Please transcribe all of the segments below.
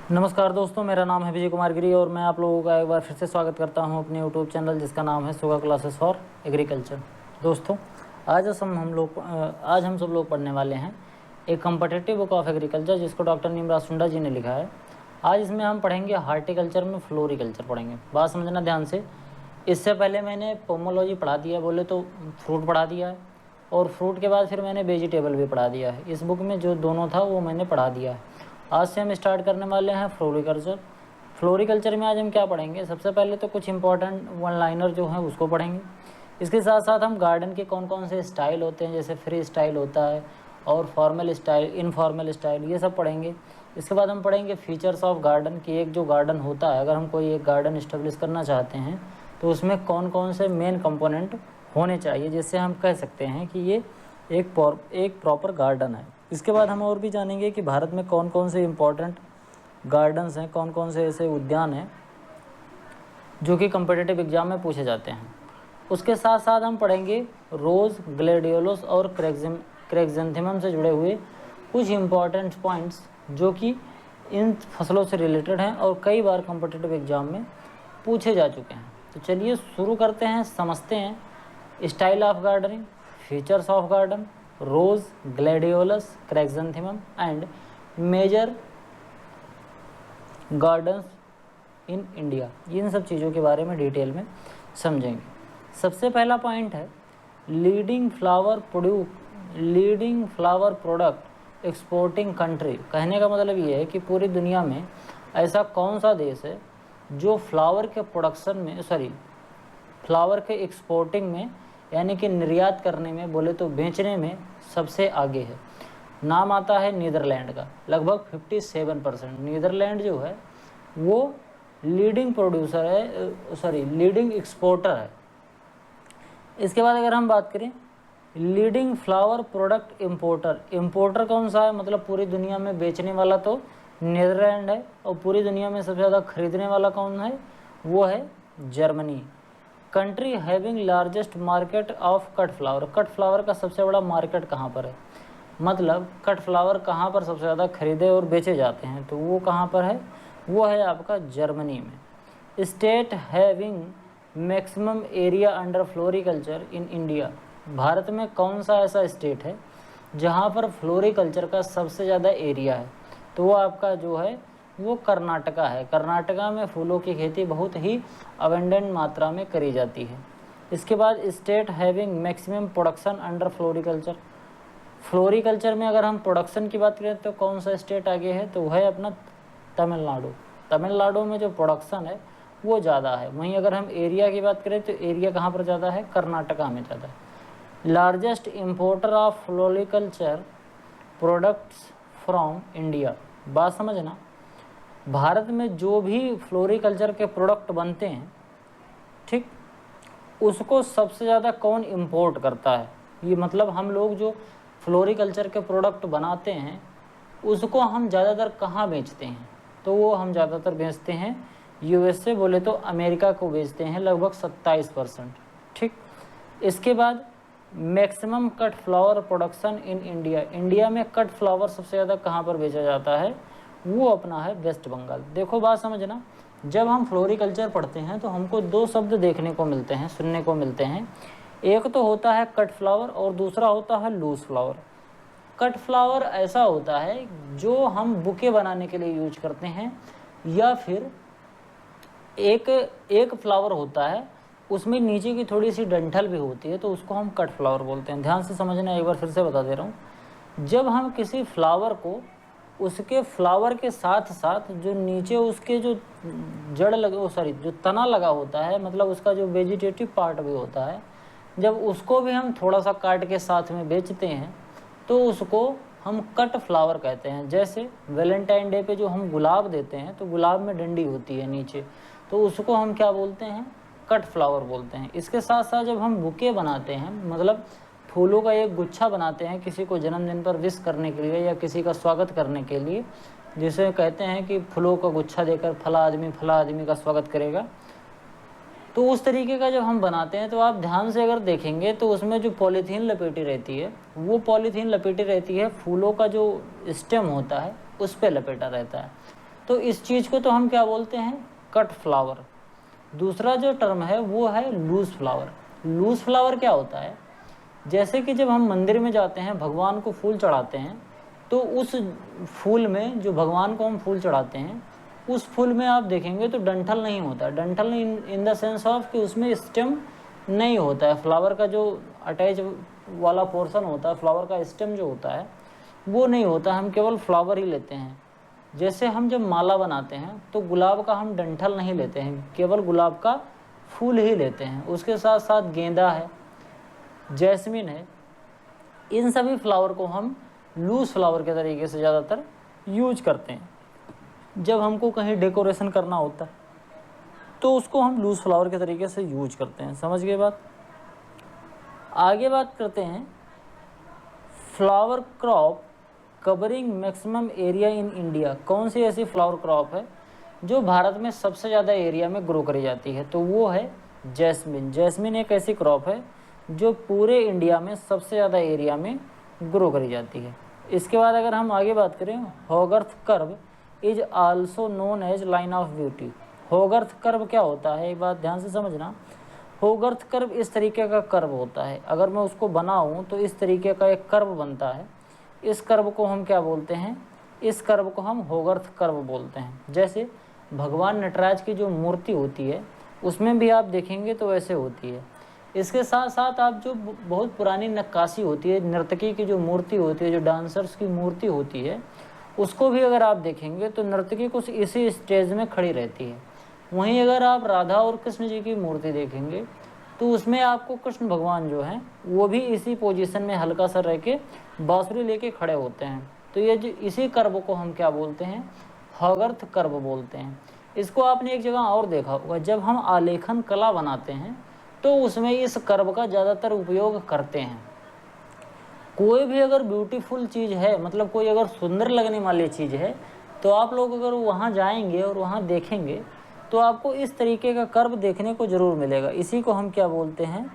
नमस्कार दोस्तों, मेरा नाम है विजय कुमार गिरी और मैं आप लोगों का एक बार फिर से स्वागत करता हूं अपने यूट्यूब चैनल जिसका नाम है सुगा क्लासेस फॉर एग्रीकल्चर। दोस्तों, आज हम सब लोग पढ़ने वाले हैं एक कम्पिटिटिव बुक ऑफ एग्रीकल्चर जिसको डॉक्टर नीमराज सुंडा जी ने लिखा है। आज इसमें हम पढ़ेंगे हार्टिकल्चर में फ्लोरिकल्चर पढ़ेंगे। बात समझना ध्यान से। इससे पहले मैंने पोमोलॉजी पढ़ा दिया, बोले तो फ्रूट पढ़ा दिया है, और फ्रूट के बाद फिर मैंने वेजिटेबल भी पढ़ा दिया है। इस बुक में जो दोनों था वो मैंने पढ़ा दिया है। आज से हम स्टार्ट करने वाले हैं फ्लोरिकल्चर। फ्लोरिकल्चर में आज हम क्या पढ़ेंगे? सबसे पहले तो कुछ इंपॉर्टेंट वन लाइनर जो हैं उसको पढ़ेंगे। इसके साथ साथ हम गार्डन के कौन कौन से स्टाइल होते हैं, जैसे फ्री स्टाइल होता है और फॉर्मल स्टाइल, इनफॉर्मल स्टाइल, ये सब पढ़ेंगे। इसके बाद हम पढ़ेंगे फीचर्स ऑफ गार्डन की। एक जो गार्डन होता है, अगर हम कोई एक गार्डन इस्टेब्लिश करना चाहते हैं तो उसमें कौन कौन से मेन कंपोनेंट होने चाहिए जिससे हम कह सकते हैं कि ये एक प्रॉपर गार्डन है। इसके बाद हम और भी जानेंगे कि भारत में कौन कौन से इम्पोर्टेंट गार्डन्स हैं, कौन कौन से ऐसे उद्यान हैं जो कि कम्पिटिटिव एग्जाम में पूछे जाते हैं। उसके साथ साथ हम पढ़ेंगे रोज़, ग्लेडियोलस और क्रेक्सेंथेमम से जुड़े हुए कुछ इम्पॉर्टेंट पॉइंट्स जो कि इन फसलों से रिलेटेड हैं और कई बार कम्पिटिटिव एग्जाम में पूछे जा चुके हैं। तो चलिए शुरू करते हैं, समझते हैं style of gardening, features of garden, rose, gladiolus, chrysanthemum and major gardens in India. इन सब चीज़ों के बारे में डिटेल में समझेंगे। सबसे पहला पॉइंट है leading flower product exporting country. कहने का मतलब ये है कि पूरी दुनिया में ऐसा कौन सा देश है जो फ्लावर के प्रोडक्शन में फ्लावर के एक्सपोर्टिंग में यानी कि निर्यात करने में, बोले तो बेचने में सबसे आगे है। नाम आता है नीदरलैंड का। लगभग 57% नीदरलैंड जो है वो लीडिंग एक्सपोर्टर है। इसके बाद अगर हम बात करें लीडिंग फ्लावर प्रोडक्ट इम्पोर्टर कौन सा है? मतलब पूरी दुनिया में बेचने वाला तो नीदरलैंड है, और पूरी दुनिया में सबसे ज़्यादा खरीदने वाला कौन है? वो है Germany. Country having largest market of cut flower. Cut flower का सबसे बड़ा मार्केट कहाँ पर है? मतलब कट फ्लावर कहाँ पर सबसे ज़्यादा खरीदे और बेचे जाते हैं, तो वो कहाँ पर है? वो है आपका जर्मनी में। State having maximum area under floriculture in India. Bharat में कौन सा ऐसा स्टेट है जहाँ पर फ्लोरिकल्चर का सबसे ज़्यादा एरिया है? तो वो आपका जो है वो कर्नाटका है। कर्नाटका में फूलों की खेती बहुत ही अबेंडेंट मात्रा में करी जाती है। इसके बाद state having maximum production under floriculture. Floriculture में अगर हम प्रोडक्शन की बात करें तो कौन सा स्टेट आगे है? तो वह है अपना तमिलनाडु। तमिलनाडु में जो प्रोडक्शन है वो ज़्यादा है। वहीं अगर हम एरिया की बात करें तो एरिया कहाँ पर ज़्यादा है? कर्नाटका में ज़्यादा है। Largest importer of floriculture products from India. बात समझना, भारत में जो भी फ्लोरिकल्चर के प्रोडक्ट बनते हैं, ठीक, उसको सबसे ज़्यादा कौन इंपोर्ट करता है? ये मतलब हम लोग जो फ्लोरिकल्चर के प्रोडक्ट बनाते हैं उसको हम ज़्यादातर कहाँ बेचते हैं? तो वो हम ज़्यादातर बेचते हैं यूएसए, बोले तो अमेरिका को बेचते हैं, लगभग 27%। ठीक। इसके बाद maximum cut flower production in India. India में कट फ्लावर सबसे ज़्यादा कहाँ पर बेचा जाता है? वो अपना है वेस्ट बंगाल। देखो बात समझना, जब हम फ्लोरिकल्चर पढ़ते हैं तो हमको दो शब्द देखने को मिलते हैं, सुनने को मिलते हैं। एक तो होता है कट फ्लावर और दूसरा होता है लूज फ्लावर। कट फ्लावर ऐसा होता है जो हम बुके बनाने के लिए यूज करते हैं, या फिर एक फ्लावर होता है उसमें नीचे की थोड़ी सी डंठल भी होती है, तो उसको हम कट फ्लावर बोलते हैं। ध्यान से समझना, एक बार फिर से बता दे रहा हूँ। जब हम किसी फ्लावर को उसके फ्लावर के साथ साथ जो नीचे उसके जो जो तना लगा होता है, मतलब उसका जो वेजिटेटिव पार्ट भी होता है, जब उसको भी हम थोड़ा सा काट के साथ में बेचते हैं तो उसको हम कट फ्लावर कहते हैं। जैसे वैलेंटाइन डे पे जो हम गुलाब देते हैं तो गुलाब में डंडी होती है नीचे, तो उसको हम क्या बोलते हैं? कट फ्लावर बोलते हैं। इसके साथ साथ जब हम बुके बनाते हैं, मतलब फूलों का एक गुच्छा बनाते हैं किसी को जन्मदिन पर विश करने के लिए या किसी का स्वागत करने के लिए, जिसे कहते हैं कि फूलों का गुच्छा देकर फला आदमी का स्वागत करेगा, तो उस तरीके का जब हम बनाते हैं तो आप ध्यान से अगर देखेंगे तो उसमें जो पॉलीथीन लपेटी रहती है, वो पॉलीथीन लपेटी रहती है फूलों का जो स्टेम होता है उस पर लपेटा रहता है। तो इस चीज़ को तो हम क्या बोलते हैं, कट फ्लावर। दूसरा जो टर्म है वो है लूज फ्लावर। लूज फ्लावर क्या होता है, जैसे कि जब हम मंदिर में जाते हैं, भगवान को फूल चढ़ाते हैं, तो उस फूल में, जो भगवान को हम फूल चढ़ाते हैं, उस फूल में आप देखेंगे तो डंठल नहीं होता। डंठल इन द सेंस ऑफ कि उसमें स्टेम नहीं होता है। फ्लावर का जो अटैच वाला पोर्शन होता है, फ्लावर का स्टेम जो होता है वो नहीं होता, हम केवल फ्लावर ही लेते हैं। जैसे हम जब माला बनाते हैं तो गुलाब का हम डंठल नहीं लेते हैं, केवल गुलाब का फूल ही लेते हैं। उसके साथ साथ गेंदा है, जैस्मिन है, इन सभी फ्लावर को हम लूज फ्लावर के तरीके से ज़्यादातर यूज करते हैं। जब हमको कहीं डेकोरेशन करना होता है तो उसको हम लूज फ्लावर के तरीके से यूज करते हैं। समझ गए बात। आगे बात करते हैं, flower crop covering maximum area in India. कौन सी ऐसी फ्लावर क्रॉप है जो भारत में सबसे ज़्यादा एरिया में ग्रो करी जाती है, तो वो है जैस्मिन। जैस्मिन एक ऐसी क्रॉप है जो पूरे इंडिया में सबसे ज़्यादा एरिया में ग्रो करी जाती है। इसके बाद अगर हम आगे बात करें, Hogarth curve is also known as line of beauty. Hogarth curve क्या होता है, एक बात ध्यान से समझना। होगर्थ कर्व इस तरीके का कर्व होता है, अगर मैं उसको बनाऊं तो इस तरीके का एक कर्व बनता है। इस कर्व को हम क्या बोलते हैं, इस कर्व को हम होगर्थ कर्व बोलते हैं। जैसे भगवान नटराज की जो मूर्ति होती है उसमें भी आप देखेंगे तो वैसे होती है। इसके साथ साथ आप जो बहुत पुरानी नक्काशी होती है, नर्तकी की जो मूर्ति होती है, जो डांसर्स की मूर्ति होती है, उसको भी अगर आप देखेंगे तो नर्तकी कुछ इसी स्टेज में खड़ी रहती है। वहीं अगर आप राधा और कृष्ण जी की मूर्ति देखेंगे तो उसमें आपको कृष्ण भगवान जो हैं वो भी इसी पोजीशन में हल्का सा रह के बांसुरी लेके खड़े होते हैं। तो ये जो इसी कर्व को हम क्या बोलते हैं, होगर्थ कर्व बोलते हैं। इसको आपने एक जगह और देखा होगा, जब हम आलेखन कला बनाते हैं तो उसमें इस कर्व का ज़्यादातर उपयोग करते हैं। कोई भी अगर ब्यूटीफुल चीज़ है, मतलब कोई अगर सुंदर लगने वाली चीज़ है, तो आप लोग अगर वहाँ जाएंगे और वहाँ देखेंगे तो आपको इस तरीके का कर्व देखने को ज़रूर मिलेगा। इसी को हम क्या बोलते हैं,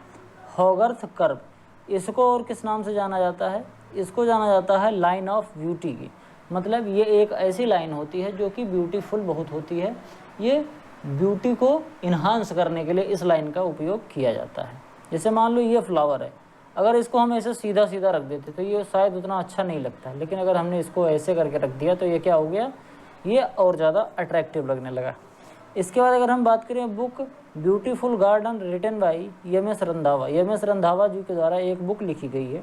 होगर्थ कर्व। इसको और किस नाम से जाना जाता है, इसको जाना जाता है लाइन ऑफ ब्यूटी की। मतलब ये एक ऐसी लाइन होती है जो कि ब्यूटीफुल बहुत होती है। ये ब्यूटी को इन्हांस करने के लिए इस लाइन का उपयोग किया जाता है। जैसे मान लो ये फ्लावर है, अगर इसको हम ऐसे सीधा सीधा रख देते तो ये शायद उतना अच्छा नहीं लगता है, लेकिन अगर हमने इसको ऐसे करके रख दिया तो ये क्या हो गया, ये और ज़्यादा अट्रैक्टिव लगने लगा। इसके बाद अगर हम बात करें book beautiful garden written by MS. Randhawa. MS. Randhawa ji के द्वारा एक बुक लिखी गई है,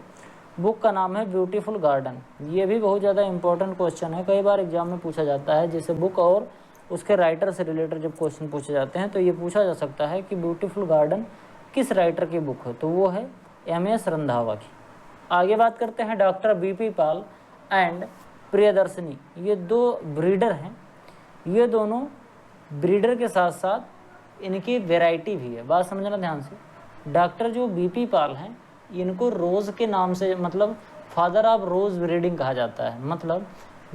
बुक का नाम है ब्यूटीफुल गार्डन। ये भी बहुत ज़्यादा इंपॉर्टेंट क्वेश्चन है, कई बार एग्जाम में पूछा जाता है। जैसे बुक और उसके राइटर से रिलेटेड जब क्वेश्चन पूछे जाते हैं तो ये पूछा जा सकता है कि ब्यूटीफुल गार्डन किस राइटर की बुक है, तो वो है एम.एस. रंधावा की। आगे बात करते हैं doctor BP. Pal and Priyadarshini. ये दो ब्रीडर हैं, ये दोनों ब्रीडर के साथ साथ इनकी वैरायटी भी है। बात समझना ध्यान से। डॉक्टर जो बी.पी. पाल हैं इनको रोज़ के नाम से, मतलब फादर ऑफ रोज़ ब्रीडिंग कहा जाता है। मतलब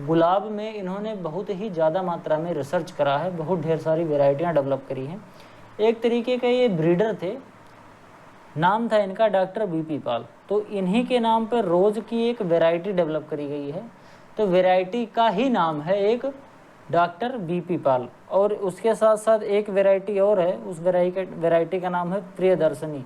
गुलाब में इन्होंने बहुत ही ज़्यादा मात्रा में रिसर्च करा है, बहुत ढेर सारी वैरायटियाँ डेवलप करी हैं। एक तरीके का ये ब्रीडर थे, नाम था इनका डॉक्टर बी.पी. पाल। तो इन्हीं के नाम पर रोज़ की एक वैरायटी डेवलप करी गई है, तो वैरायटी का ही नाम है एक डॉक्टर बी.पी. पाल। और उसके साथ साथ एक वैरायटी और है, उस वैरायटी का नाम है प्रियदर्शनी।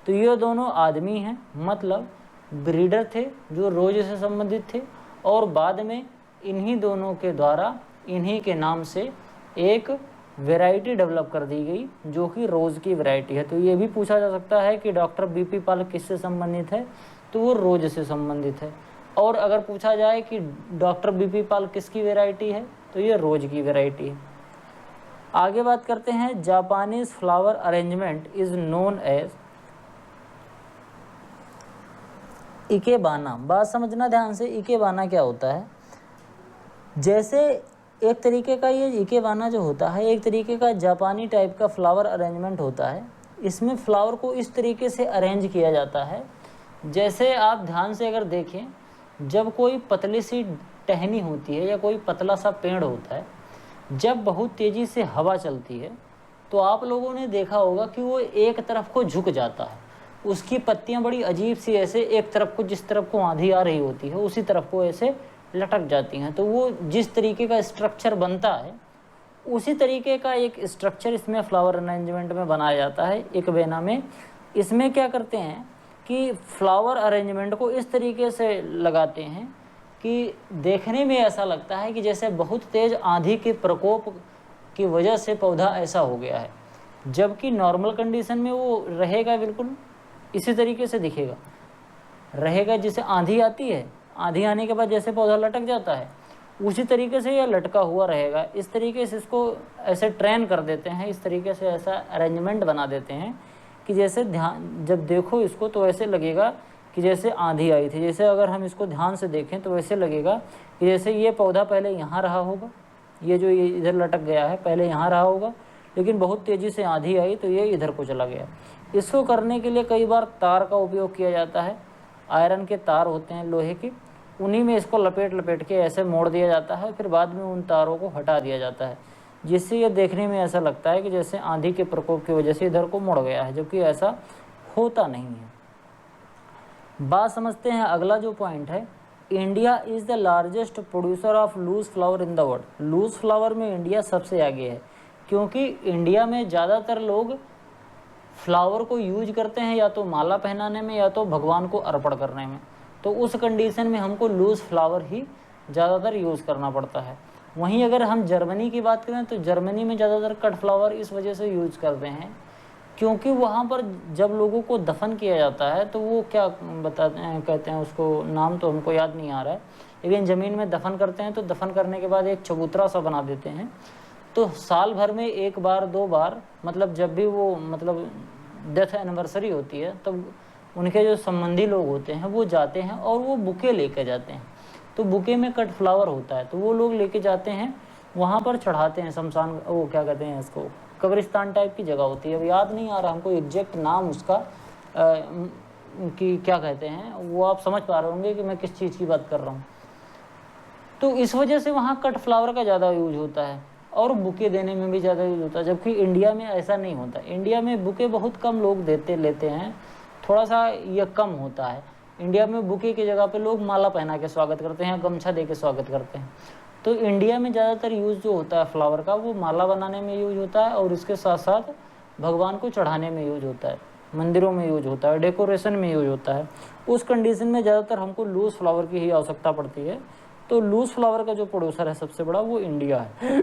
तो ये दोनों आदमी हैं, मतलब ब्रीडर थे जो रोज़ से संबंधित थे, और बाद में इन्हीं दोनों के द्वारा इन्हीं के नाम से एक वैरायटी डेवलप कर दी गई जो कि रोज़ की वैरायटी है। तो ये भी पूछा जा सकता है कि डॉक्टर बी.पी. पाल किससे संबंधित है, तो वो रोज़ से संबंधित है। और अगर पूछा जाए कि डॉक्टर बी.पी. पाल किसकी वैरायटी है, तो ये रोज़ की वैरायटी है। आगे बात करते हैं, Japanese flower arrangement is known as ikebana. बात समझना ध्यान से, इकेबाना क्या होता है। जैसे एक तरीके का ये इकेबाना जो होता है, एक तरीके का जापानी टाइप का फ्लावर अरेंजमेंट होता है। इसमें फ्लावर को इस तरीके से अरेंज किया जाता है, जैसे आप ध्यान से अगर देखें, जब कोई पतली सी टहनी होती है या कोई पतला सा पेड़ होता है, जब बहुत तेज़ी से हवा चलती है तो आप लोगों ने देखा होगा कि वो एक तरफ को झुक जाता है। उसकी पत्तियां बड़ी अजीब सी ऐसे एक तरफ को, जिस तरफ को आंधी आ रही होती है उसी तरफ को ऐसे लटक जाती हैं। तो वो जिस तरीके का स्ट्रक्चर बनता है उसी तरीके का एक स्ट्रक्चर इसमें फ्लावर अरेंजमेंट में बनाया जाता है एक वेना में। इसमें क्या करते हैं कि फ्लावर अरेंजमेंट को इस तरीके से लगाते हैं कि देखने में ऐसा लगता है कि जैसे बहुत तेज़ आंधी के प्रकोप की वजह से पौधा ऐसा हो गया है, जबकि नॉर्मल कंडीशन में वो रहेगा बिल्कुल इसी तरीके से दिखेगा रहेगा। जैसे आंधी आती है, आंधी आने के बाद जैसे पौधा लटक जाता है उसी तरीके से यह लटका हुआ रहेगा। इस तरीके से इसको ऐसे ट्रेन कर देते हैं, इस तरीके से ऐसा अरेंजमेंट बना देते हैं कि जैसे ध्यान जब देखो इसको तो ऐसे लगेगा कि जैसे आंधी आई थी। जैसे अगर हम इसको ध्यान से देखें तो ऐसे लगेगा कि जैसे ये पौधा पहले यहाँ रहा होगा, ये जो ये इधर लटक गया है पहले यहाँ रहा होगा, लेकिन बहुत तेज़ी से आंधी आई तो ये इधर को चला गया। इसको करने के लिए कई बार तार का उपयोग किया जाता है। आयरन के तार होते हैं लोहे के, उन्हीं में इसको लपेट के ऐसे मोड़ दिया जाता है, फिर बाद में उन तारों को हटा दिया जाता है, जिससे ये देखने में ऐसा लगता है कि जैसे आंधी के प्रकोप की वजह से इधर को मुड़ गया है, जबकि ऐसा होता नहीं है। बात समझते हैं। अगला जो पॉइंट है, India is the largest producer of loose flower in the world. Loose flower में इंडिया सबसे आगे है, क्योंकि इंडिया में ज़्यादातर लोग फ्लावर को यूज करते हैं या तो माला पहनाने में या तो भगवान को अर्पण करने में। तो उस कंडीशन में हमको लूज फ्लावर ही ज़्यादातर यूज़ करना पड़ता है। वहीं अगर हम जर्मनी की बात करें तो जर्मनी में ज़्यादातर कट फ्लावर इस वजह से यूज करते हैं क्योंकि वहाँ पर जब लोगों को दफन किया जाता है तो वो क्या बताते हैं, कहते हैं उसको, नाम तो हमको याद नहीं आ रहा है, लेकिन ज़मीन में दफन करते हैं तो दफन करने के बाद एक चबूतरा सा बना देते हैं। तो साल भर में एक बार दो बार, मतलब जब भी वो मतलब डेथ एनिवर्सरी होती है तब उनके जो संबंधी लोग होते हैं वो जाते हैं और वो बुके लेके जाते हैं। तो बुके में कट फ्लावर होता है तो वो लोग लेके जाते हैं, वहाँ पर चढ़ाते हैं शमशान, वो क्या कहते हैं इसको, कब्रिस्तान टाइप की जगह होती है। अब याद नहीं आ रहा हमको एग्जैक्ट नाम उसका कि क्या कहते हैं, वो आप समझ पा रहे होंगे कि मैं किस चीज़ की बात कर रहा हूँ। तो इस वजह से वहाँ कट फ्लावर का ज़्यादा यूज होता है और बुके देने में भी ज़्यादा यूज होता है, जबकि इंडिया में ऐसा नहीं होता। इंडिया में बुके बहुत कम लोग लेते हैं, थोड़ा सा ये कम होता है। इंडिया में बुके की जगह पे लोग माला पहना के स्वागत करते हैं, गमछा दे के स्वागत करते हैं। तो इंडिया में ज़्यादातर यूज़ जो होता है फ्लावर का वो माला बनाने में यूज होता है और इसके साथ साथ भगवान को चढ़ाने में यूज होता है, मंदिरों में यूज होता है, डेकोरेशन में यूज होता है। उस कंडीशन में ज़्यादातर हमको लूज फ्लावर की ही आवश्यकता पड़ती है। तो लूज फ्लावर का जो प्रोड्यूसर है सबसे बड़ा वो इंडिया है।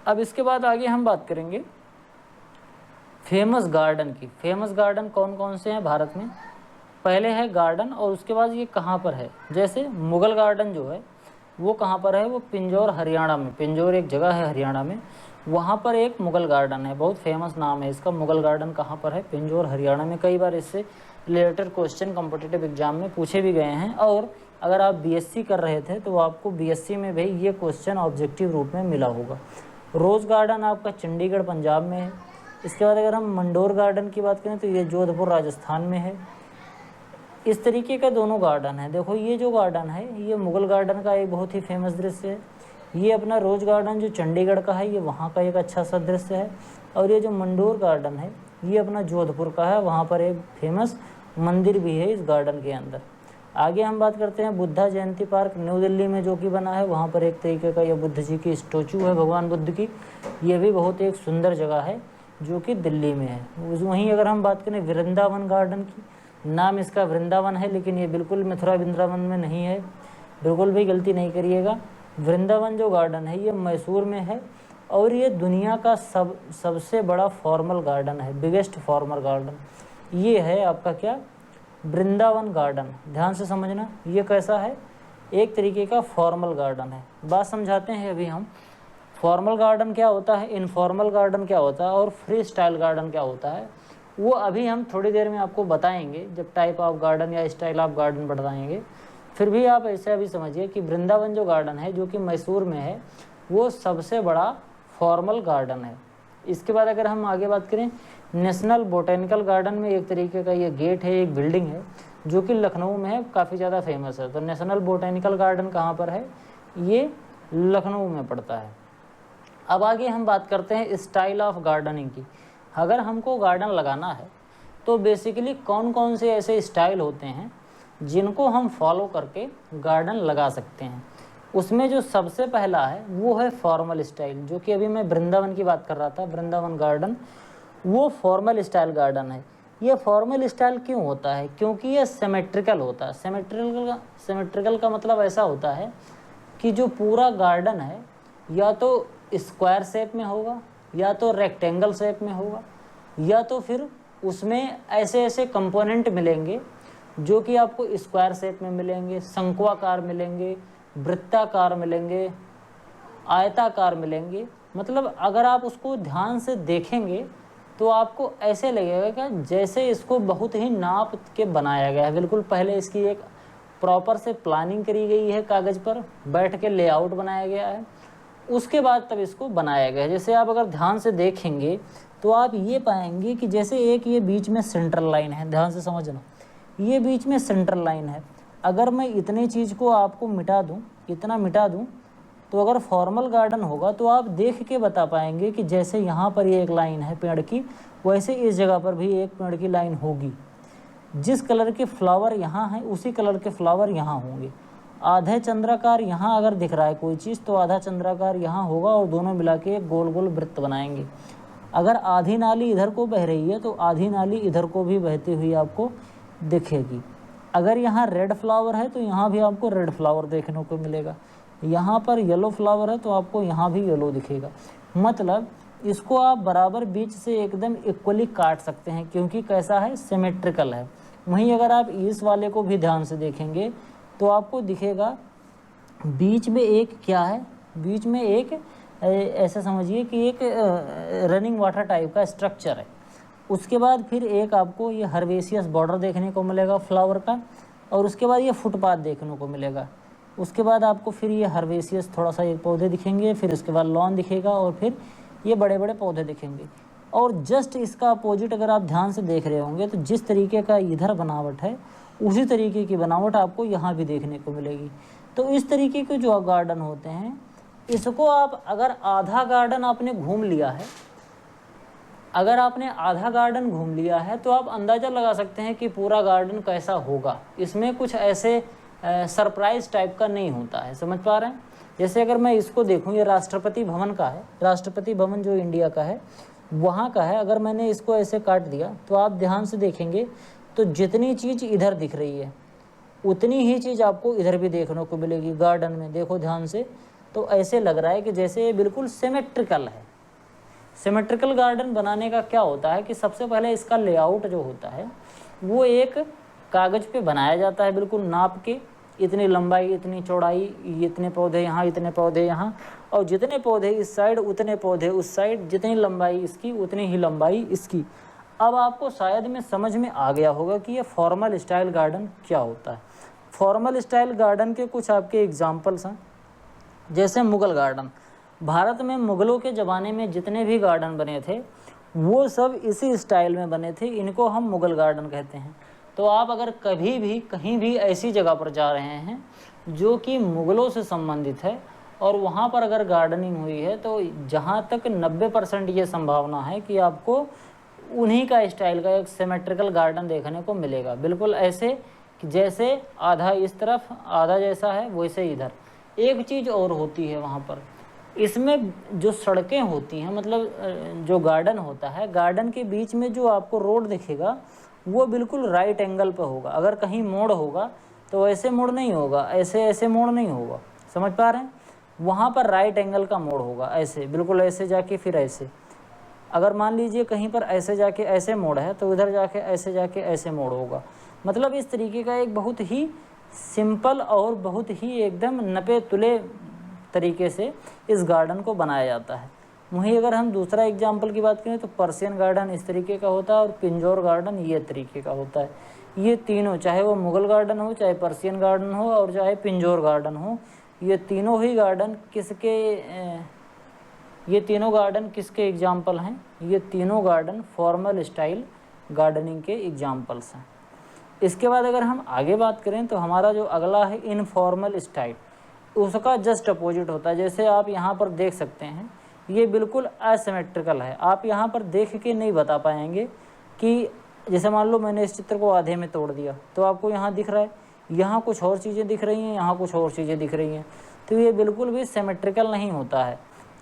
अब इसके बाद आगे हम बात करेंगे फेमस गार्डन की। फेमस गार्डन कौन कौन से हैं भारत में। पहले है गार्डन और उसके बाद ये कहाँ पर है। जैसे मुगल गार्डन जो है वो कहाँ पर है, वो पिंजौर हरियाणा में, पिंजौर एक जगह है हरियाणा में, वहाँ पर एक मुगल गार्डन है, बहुत फेमस नाम है इसका। मुगल गार्डन कहाँ पर है, पिंजौर हरियाणा में। कई बार इससे रिलेटेड क्वेश्चन कॉम्पिटिटिव एग्जाम में पूछे भी गए हैं। और अगर आप बीएससी कर रहे थे तो आपको बीएससी में भी ये क्वेश्चन ऑब्जेक्टिव रूप में मिला होगा। रोज़ गार्डन आपका चंडीगढ़ पंजाब में है। इसके बाद अगर हम मंडोर गार्डन की बात करें तो ये जोधपुर राजस्थान में है। इस तरीके का दोनों गार्डन है। देखो ये जो गार्डन है ये मुगल गार्डन का एक बहुत ही फेमस दृश्य है। ये अपना रोज़ गार्डन जो चंडीगढ़ का है ये वहाँ का एक अच्छा सा दृश्य है। और ये जो मंडोर गार्डन है ये अपना जोधपुर का है, वहाँ पर एक फेमस मंदिर भी है इस गार्डन के अंदर। आगे हम बात करते हैं बुद्धा जयंती पार्क न्यू दिल्ली में जो कि बना है। वहाँ पर एक तरीके का ये बुद्ध जी की स्टैचू है, भगवान बुद्ध की। ये भी बहुत एक सुंदर जगह है जो कि दिल्ली में है। वहीं अगर हम बात करें वृंदावन गार्डन की, नाम इसका वृंदावन है लेकिन ये बिल्कुल मथुरा वृंदावन में नहीं है, बिल्कुल भी गलती नहीं करिएगा। वृंदावन जो गार्डन है ये मैसूर में है और ये दुनिया का सबसे बड़ा फॉर्मल गार्डन है, बिगेस्ट फॉर्मल गार्डन ये है आपका क्या, वृंदावन गार्डन। ध्यान से समझना ये कैसा है, एक तरीके का फॉर्मल गार्डन है। बात समझाते हैं अभी हम। फॉर्मल गार्डन क्या होता है, इनफॉर्मल गार्डन क्या होता है और फ्री स्टाइल गार्डन क्या होता है, वो अभी हम थोड़ी देर में आपको बताएंगे जब टाइप ऑफ गार्डन या स्टाइल ऑफ गार्डन बताएंगे। फिर भी आप ऐसे अभी समझिए कि वृंदावन जो गार्डन है जो कि मैसूर में है वो सबसे बड़ा फॉर्मल गार्डन है। इसके बाद अगर हम आगे बात करें नेशनल बोटेनिकल गार्डन में एक तरीके का ये गेट है, एक बिल्डिंग है जो कि लखनऊ में है, काफ़ी ज़्यादा फेमस है। तो नेशनल बोटेनिकल गार्डन कहाँ पर है, ये लखनऊ में पड़ता है। अब आगे हम बात करते हैं स्टाइल ऑफ गार्डनिंग की। अगर हमको गार्डन लगाना है तो बेसिकली कौन कौन से ऐसे स्टाइल होते हैं जिनको हम फॉलो करके गार्डन लगा सकते हैं। उसमें जो सबसे पहला है वो है फॉर्मल स्टाइल, जो कि अभी मैं वृंदावन की बात कर रहा था, वृंदावन गार्डन, वो फॉर्मल स्टाइल गार्डन है। ये फॉर्मल स्टाइल क्यों होता है? क्योंकि ये सिमेट्रिकल होता है। सिमेट्रिकल का मतलब ऐसा होता है कि जो पूरा गार्डन है या तो स्क्वायर शेप में होगा, या तो रेक्टेंगल शेप में होगा, या तो फिर उसमें ऐसे ऐसे कंपोनेंट मिलेंगे जो कि आपको स्क्वायर शेप में मिलेंगे, शंक्वाकार मिलेंगे, वृत्ताकार मिलेंगे, आयताकार मिलेंगे। मतलब अगर आप उसको ध्यान से देखेंगे तो आपको ऐसे लगेगा कि जैसे इसको बहुत ही नाप के बनाया गया है। बिल्कुल पहले इसकी एक प्रॉपर से प्लानिंग करी गई है, कागज़ पर बैठ के लेआउट बनाया गया है, उसके बाद तब इसको बनाया गया है। जैसे आप अगर ध्यान से देखेंगे तो आप ये पाएंगे कि जैसे एक ये बीच में सेंट्रल लाइन है, ध्यान से समझना, ये बीच में सेंट्रल लाइन है। अगर मैं इतनी चीज़ को आपको मिटा दूँ, इतना मिटा दूँ, तो अगर फॉर्मल गार्डन होगा तो आप देख के बता पाएंगे कि जैसे यहाँ पर ये एक लाइन है पेड़ की, वैसे इस जगह पर भी एक पेड़ की लाइन होगी। जिस कलर के फ्लावर यहाँ हैं उसी कलर के फ्लावर यहाँ होंगे। आधे चंद्राकार यहाँ अगर दिख रहा है कोई चीज़ तो आधा चंद्राकार यहाँ होगा, और दोनों मिला के एक गोल गोल वृत्त बनाएंगे। अगर आधी नाली इधर को बह रही है तो आधी नाली इधर को भी बहती हुई आपको दिखेगी। अगर यहाँ रेड फ्लावर है तो यहाँ भी आपको रेड फ्लावर देखने को मिलेगा। यहाँ पर येलो फ्लावर है तो आपको यहाँ भी येलो दिखेगा। मतलब इसको आप बराबर बीच से एकदम इक्वली काट सकते हैं, क्योंकि कैसा है, सिमेट्रिकल है। वहीं अगर आप इस वाले को भी ध्यान से देखेंगे तो आपको दिखेगा बीच में एक क्या है, बीच में एक ऐसा समझिए कि एक रनिंग वाटर टाइप का स्ट्रक्चर है। उसके बाद फिर एक आपको ये हर्बेशियस बॉर्डर देखने को मिलेगा फ्लावर का, और उसके बाद ये फुटपाथ देखने को मिलेगा। उसके बाद आपको फिर ये हर्बेशियस थोड़ा सा ये पौधे दिखेंगे, फिर उसके बाद लॉन दिखेगा, और फिर ये बड़े बड़े पौधे दिखेंगे। और जस्ट इसका अपोजिट अगर आप ध्यान से देख रहे होंगे तो जिस तरीके का इधर बनावट है उसी तरीके की बनावट आपको यहाँ भी देखने को मिलेगी। तो इस तरीके के जो गार्डन होते हैं, इसको आप अगर आधा गार्डन आपने घूम लिया है, अगर आपने आधा गार्डन घूम लिया है तो आप अंदाज़ा लगा सकते हैं कि पूरा गार्डन कैसा होगा। इसमें कुछ ऐसे सरप्राइज टाइप का नहीं होता है, समझ पा रहे हैं। जैसे अगर मैं इसको देखूं, ये राष्ट्रपति भवन का है, राष्ट्रपति भवन जो इंडिया का है वहाँ का है। अगर मैंने इसको ऐसे काट दिया तो आप ध्यान से देखेंगे तो जितनी चीज़ इधर दिख रही है उतनी ही चीज़ आपको इधर भी देखने को मिलेगी गार्डन में। देखो ध्यान से, तो ऐसे लग रहा है कि जैसे ये बिल्कुल सिमेट्रिकल है। सिमेट्रिकल गार्डन बनाने का क्या होता है कि सबसे पहले इसका लेआउट जो होता है वो एक कागज़ पे बनाया जाता है, बिल्कुल नाप के, इतनी लंबाई, इतनी चौड़ाई, इतने पौधे यहाँ, इतने पौधे यहाँ, और जितने पौधे इस साइड उतने पौधे उस साइड, जितनी लंबाई इसकी उतनी ही लंबाई इसकी। अब आपको शायद में समझ में आ गया होगा कि ये फॉर्मल स्टाइल गार्डन क्या होता है। फॉर्मल स्टाइल गार्डन के कुछ आपके एग्जाम्पल्स हैं, जैसे मुग़ल गार्डन। भारत में मुग़लों के ज़माने में जितने भी गार्डन बने थे वो सब इसी स्टाइल में बने थे, इनको हम मुग़ल गार्डन कहते हैं। तो आप अगर कभी भी कहीं भी ऐसी जगह पर जा रहे हैं जो कि मुग़लों से संबंधित है और वहाँ पर अगर गार्डनिंग हुई है, तो जहाँ तक 90% ये संभावना है कि आपको उन्हीं का स्टाइल का एक सिमेट्रिकल गार्डन देखने को मिलेगा। बिल्कुल ऐसे कि जैसे आधा इस तरफ आधा जैसा है वैसे इधर। एक चीज़ और होती है वहाँ पर, इसमें जो सड़कें होती हैं, मतलब जो गार्डन होता है, गार्डन के बीच में जो आपको रोड दिखेगा वो बिल्कुल राइट एंगल पे होगा। अगर कहीं मोड़ होगा तो ऐसे मोड़ नहीं होगा, ऐसे ऐसे मोड़ नहीं होगा, समझ पा रहे हैं। वहाँ पर राइट एंगल का मोड़ होगा, ऐसे बिल्कुल ऐसे जाके फिर ऐसे। अगर मान लीजिए कहीं पर ऐसे जाके ऐसे मोड़ है तो उधर जाके ऐसे मोड़ होगा। मतलब इस तरीके का एक बहुत ही सिंपल और बहुत ही एकदम नपे तुले तरीके से इस गार्डन को बनाया जाता है। वहीं अगर हम दूसरा एग्जाम्पल की बात करें तो पर्शियन गार्डन इस तरीके का होता है और पिंजौर गार्डन ये तरीके का होता है। ये तीनों, चाहे वो मुग़ल गार्डन हो, चाहे पर्शियन गार्डन हो और चाहे पिंजौर गार्डन हो, ये तीनों गार्डन किसके एग्जाम्पल हैं? ये तीनों गार्डन फॉर्मल स्टाइल गार्डनिंग के एग्जाम्पल्स हैं। इसके बाद अगर हम आगे बात करें तो हमारा जो अगला है इनफॉर्मल स्टाइल, उसका जस्ट अपोजिट होता है। जैसे आप यहाँ पर देख सकते हैं ये बिल्कुल असिमेट्रिकल है। आप यहाँ पर देख के नहीं बता पाएंगे कि जैसे मान लो मैंने इस चित्र को आधे में तोड़ दिया तो आपको यहाँ दिख रहा है यहाँ कुछ और चीज़ें दिख रही हैं, यहाँ कुछ और चीज़ें दिख रही हैं, तो ये बिल्कुल भी सिमेट्रिकल नहीं होता है।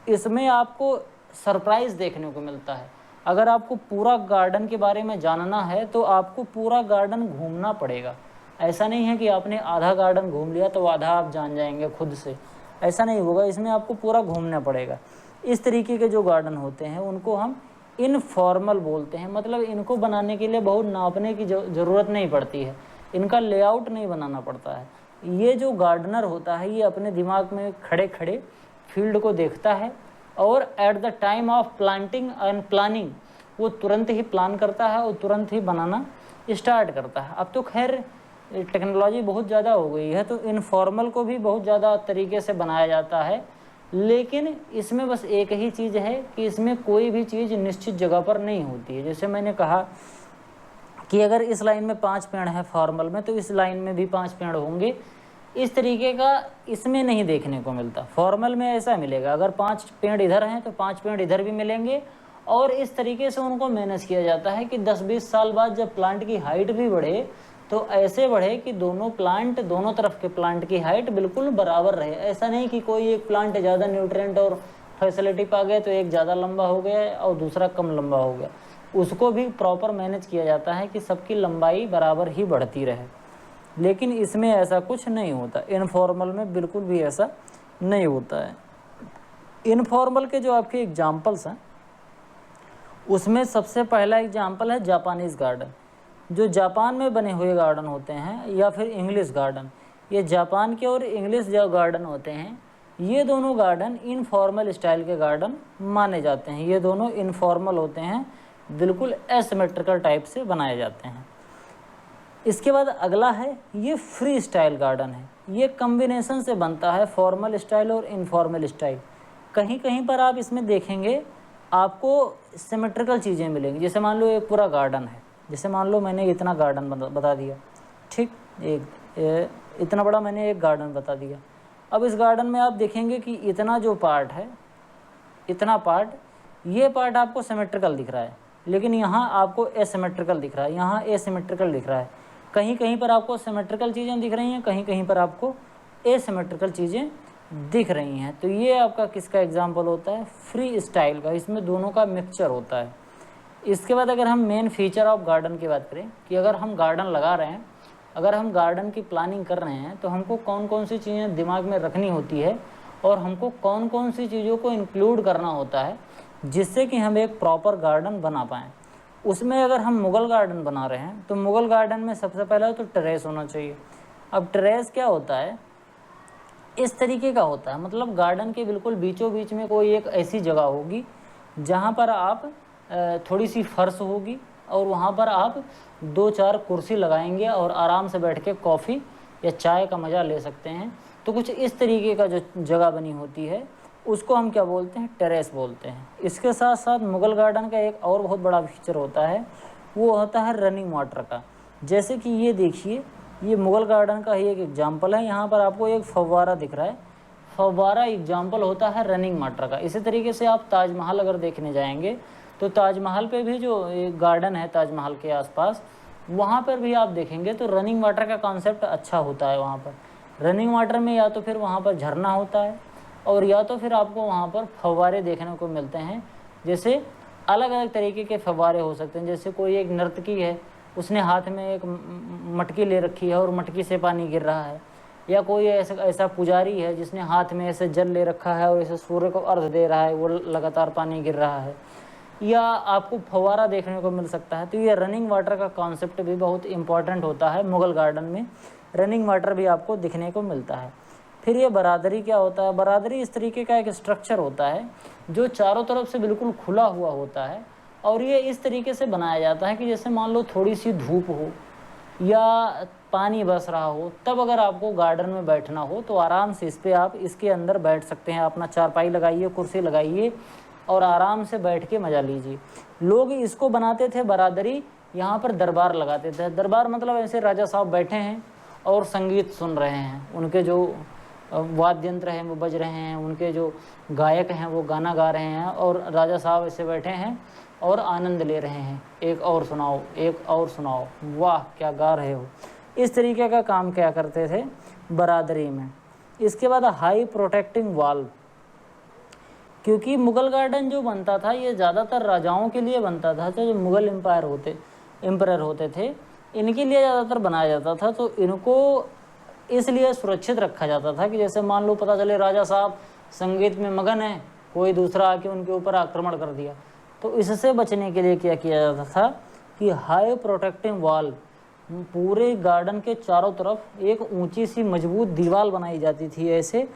इसमें आपको सरप्राइज़ देखने को मिलता है। अगर आपको पूरा गार्डन के बारे में जानना है तो आपको पूरा गार्डन घूमना पड़ेगा। ऐसा नहीं है कि आपने आधा गार्डन घूम लिया तो आधा आप जान जाएंगे खुद से, ऐसा नहीं होगा। इसमें आपको पूरा घूमना पड़ेगा। इस तरीके के जो गार्डन होते हैं उनको हम इनफॉर्मल बोलते हैं, मतलब इनको बनाने के लिए बहुत नापने की ज़रूरत नहीं पड़ती है, इनका लेआउट नहीं बनाना पड़ता है। ये जो गार्डनर होता है ये अपने दिमाग में खड़े खड़े फील्ड को देखता है और at the time of planting and planning वो तुरंत ही प्लान करता है और तुरंत ही बनाना स्टार्ट करता है। अब तो खैर टेक्नोलॉजी बहुत ज़्यादा हो गई है तो इनफॉर्मल को भी बहुत ज़्यादा तरीके से बनाया जाता है, लेकिन इसमें बस एक ही चीज़ है कि इसमें कोई भी चीज़ निश्चित जगह पर नहीं होती है। जैसे मैंने कहा कि अगर इस लाइन में 5 पेड़ हैं फॉर्मल में, तो इस लाइन में भी 5 पेड़ होंगे। इस तरीके का इसमें नहीं देखने को मिलता। फॉर्मल में ऐसा मिलेगा, अगर 5 पेड़ इधर हैं तो 5 पेड़ इधर भी मिलेंगे, और इस तरीके से उनको मैनेज किया जाता है कि 10-20 साल बाद जब प्लांट की हाइट भी बढ़े तो ऐसे बढ़े कि दोनों तरफ के प्लांट की हाइट बिल्कुल बराबर रहे। ऐसा नहीं कि कोई एक प्लांट ज़्यादा न्यूट्रिएंट और फैसिलिटी पा गया तो एक ज़्यादा लंबा हो गया और दूसरा कम लंबा हो गया। उसको भी प्रॉपर मैनेज किया जाता है कि सबकी लंबाई बराबर ही बढ़ती रहे, लेकिन इसमें ऐसा कुछ नहीं होता। इनफॉर्मल में बिल्कुल भी ऐसा नहीं होता है। इनफॉर्मल के जो आपके एग्जाम्पल्स हैं उसमें सबसे पहला एग्जाम्पल है जापानीज़ गार्डन। जो जापान में बने हुए गार्डन होते हैं या फिर इंग्लिश गार्डन, ये जापान के और इंग्लिश जो गार्डन होते हैं ये दोनों गार्डन इनफॉर्मल स्टाइल के गार्डन माने जाते हैं। ये दोनों इनफॉर्मल होते हैं, बिल्कुल एसिमेट्रिकल टाइप से बनाए जाते हैं। इसके बाद अगला है ये फ्री स्टाइल गार्डन है। ये कम्बिनेशन से बनता है फॉर्मल स्टाइल और इनफॉर्मल स्टाइल। कहीं कहीं पर आप इसमें देखेंगे आपको सिमेट्रिकल चीज़ें मिलेंगी। जैसे मान लो एक पूरा गार्डन है, जैसे मान लो मैंने इतना गार्डन बता दिया, ठीक, इतना बड़ा मैंने एक गार्डन बता दिया। अब इस गार्डन में आप देखेंगे कि इतना जो पार्ट है, इतना पार्ट, ये पार्ट आपको सिमेट्रिकल दिख रहा है, लेकिन यहाँ आपको एसिमेट्रिकल दिख रहा है, यहाँ एसिमेट्रिकल दिख रहा है। कहीं कहीं पर आपको सिमेट्रिकल चीज़ें दिख रही हैं, कहीं कहीं पर आपको एसिमेट्रिकल चीज़ें दिख रही हैं। तो ये आपका किसका एग्जाम्पल होता है? फ्री स्टाइल का। इसमें दोनों का मिक्सचर होता है। इसके बाद अगर हम मेन फीचर ऑफ गार्डन की बात करें कि अगर हम गार्डन लगा रहे हैं, अगर हम गार्डन की प्लानिंग कर रहे हैं तो हमको कौन कौन सी चीज़ें दिमाग में रखनी होती है और हमको कौन कौन सी चीज़ों को इंक्लूड करना होता है जिससे कि हम एक प्रॉपर गार्डन बना पाएँ। उसमें अगर हम मुगल गार्डन बना रहे हैं तो मुगल गार्डन में सबसे पहले तो टेरेस होना चाहिए। अब टेरेस क्या होता है? इस तरीके का होता है, मतलब गार्डन के बिल्कुल बीचों बीच में कोई एक ऐसी जगह होगी जहाँ पर आप थोड़ी सी फर्श होगी और वहाँ पर आप 2-4 कुर्सी लगाएंगे और आराम से बैठ के कॉफ़ी या चाय का मज़ा ले सकते हैं। तो कुछ इस तरीके का जो जगह बनी होती है उसको हम क्या बोलते हैं? टेरेस बोलते हैं। इसके साथ साथ मुगल गार्डन का एक और बहुत बड़ा फीचर होता है, वो होता है रनिंग वाटर का। जैसे कि ये देखिए, ये मुगल गार्डन का ही एक एग्जाम्पल है। यहाँ पर आपको एक फव्वारा दिख रहा है, फव्वारा एग्जाम्पल होता है रनिंग वाटर का। इसी तरीके से आप ताजमहल अगर देखने जाएंगे तो ताजमहल पे भी जो एक गार्डन है ताजमहल के आसपास, वहाँ पर भी आप देखेंगे तो रनिंग वाटर का कॉन्सेप्ट अच्छा होता है। वहाँ पर रनिंग वाटर में या तो फिर वहाँ पर झरना होता है और या तो फिर आपको वहाँ पर फव्वारे देखने को मिलते हैं। जैसे अलग अलग तरीके के फव्वारे हो सकते हैं। जैसे कोई एक नर्तकी है, उसने हाथ में एक मटकी ले रखी है और मटकी से पानी गिर रहा है, या कोई ऐसा पुजारी है जिसने हाथ में ऐसे जल ले रखा है और ऐसे सूर्य को अर्घ दे रहा है, वो लगातार पानी गिर रहा है, या आपको फव्वारा देखने को मिल सकता है। तो ये रनिंग वाटर का कॉन्सेप्ट भी बहुत इंपॉर्टेंट होता है। मुगल गार्डन में रनिंग वाटर भी आपको दिखने को मिलता है। फिर ये बरादरी क्या होता है? बरादरी इस तरीके का एक स्ट्रक्चर होता है जो चारों तरफ से बिल्कुल खुला हुआ होता है और ये इस तरीके से बनाया जाता है कि जैसे मान लो थोड़ी सी धूप हो या पानी बरस रहा हो, तब अगर आपको गार्डन में बैठना हो तो आराम से इस पर आप इसके अंदर बैठ सकते हैं। अपना चारपाई लगाइए, कुर्सी लगाइए और आराम से बैठ के मज़ा लीजिए। लोग इसको बनाते थे बरादरी, यहाँ पर दरबार लगाते थे। दरबार मतलब ऐसे राजा साहब बैठे हैं और संगीत सुन रहे हैं, उनके जो वाद्य यंत्र हैं वो बज रहे हैं, उनके जो गायक हैं वो गाना गा रहे हैं और राजा साहब ऐसे बैठे हैं और आनंद ले रहे हैं। एक और सुनाओ, एक और सुनाओ, वाह क्या गा रहे हो। इस तरीके का काम क्या करते थे बरादरी में। इसके बाद हाई प्रोटेक्टिंग वाल, क्योंकि मुगल गार्डन जो बनता था ये ज़्यादातर राजाओं के लिए बनता था, जो मुगल एम्पायर होते थे इनके लिए ज़्यादातर बनाया जाता था। तो इनको इसलिए सुरक्षित रखा जाता था कि जैसे मान लो पता चले राजा साहब संगीत में मगन है, कोई दूसरा आके उनके ऊपर आक्रमण कर दिया, तो इससे बचने के लिए क्या किया जाता था कि हाई प्रोटेक्टिंग वॉल, पूरे गार्डन के चारों तरफ एक ऊंची सी मजबूत दीवार बनाई जाती थी ऐसे,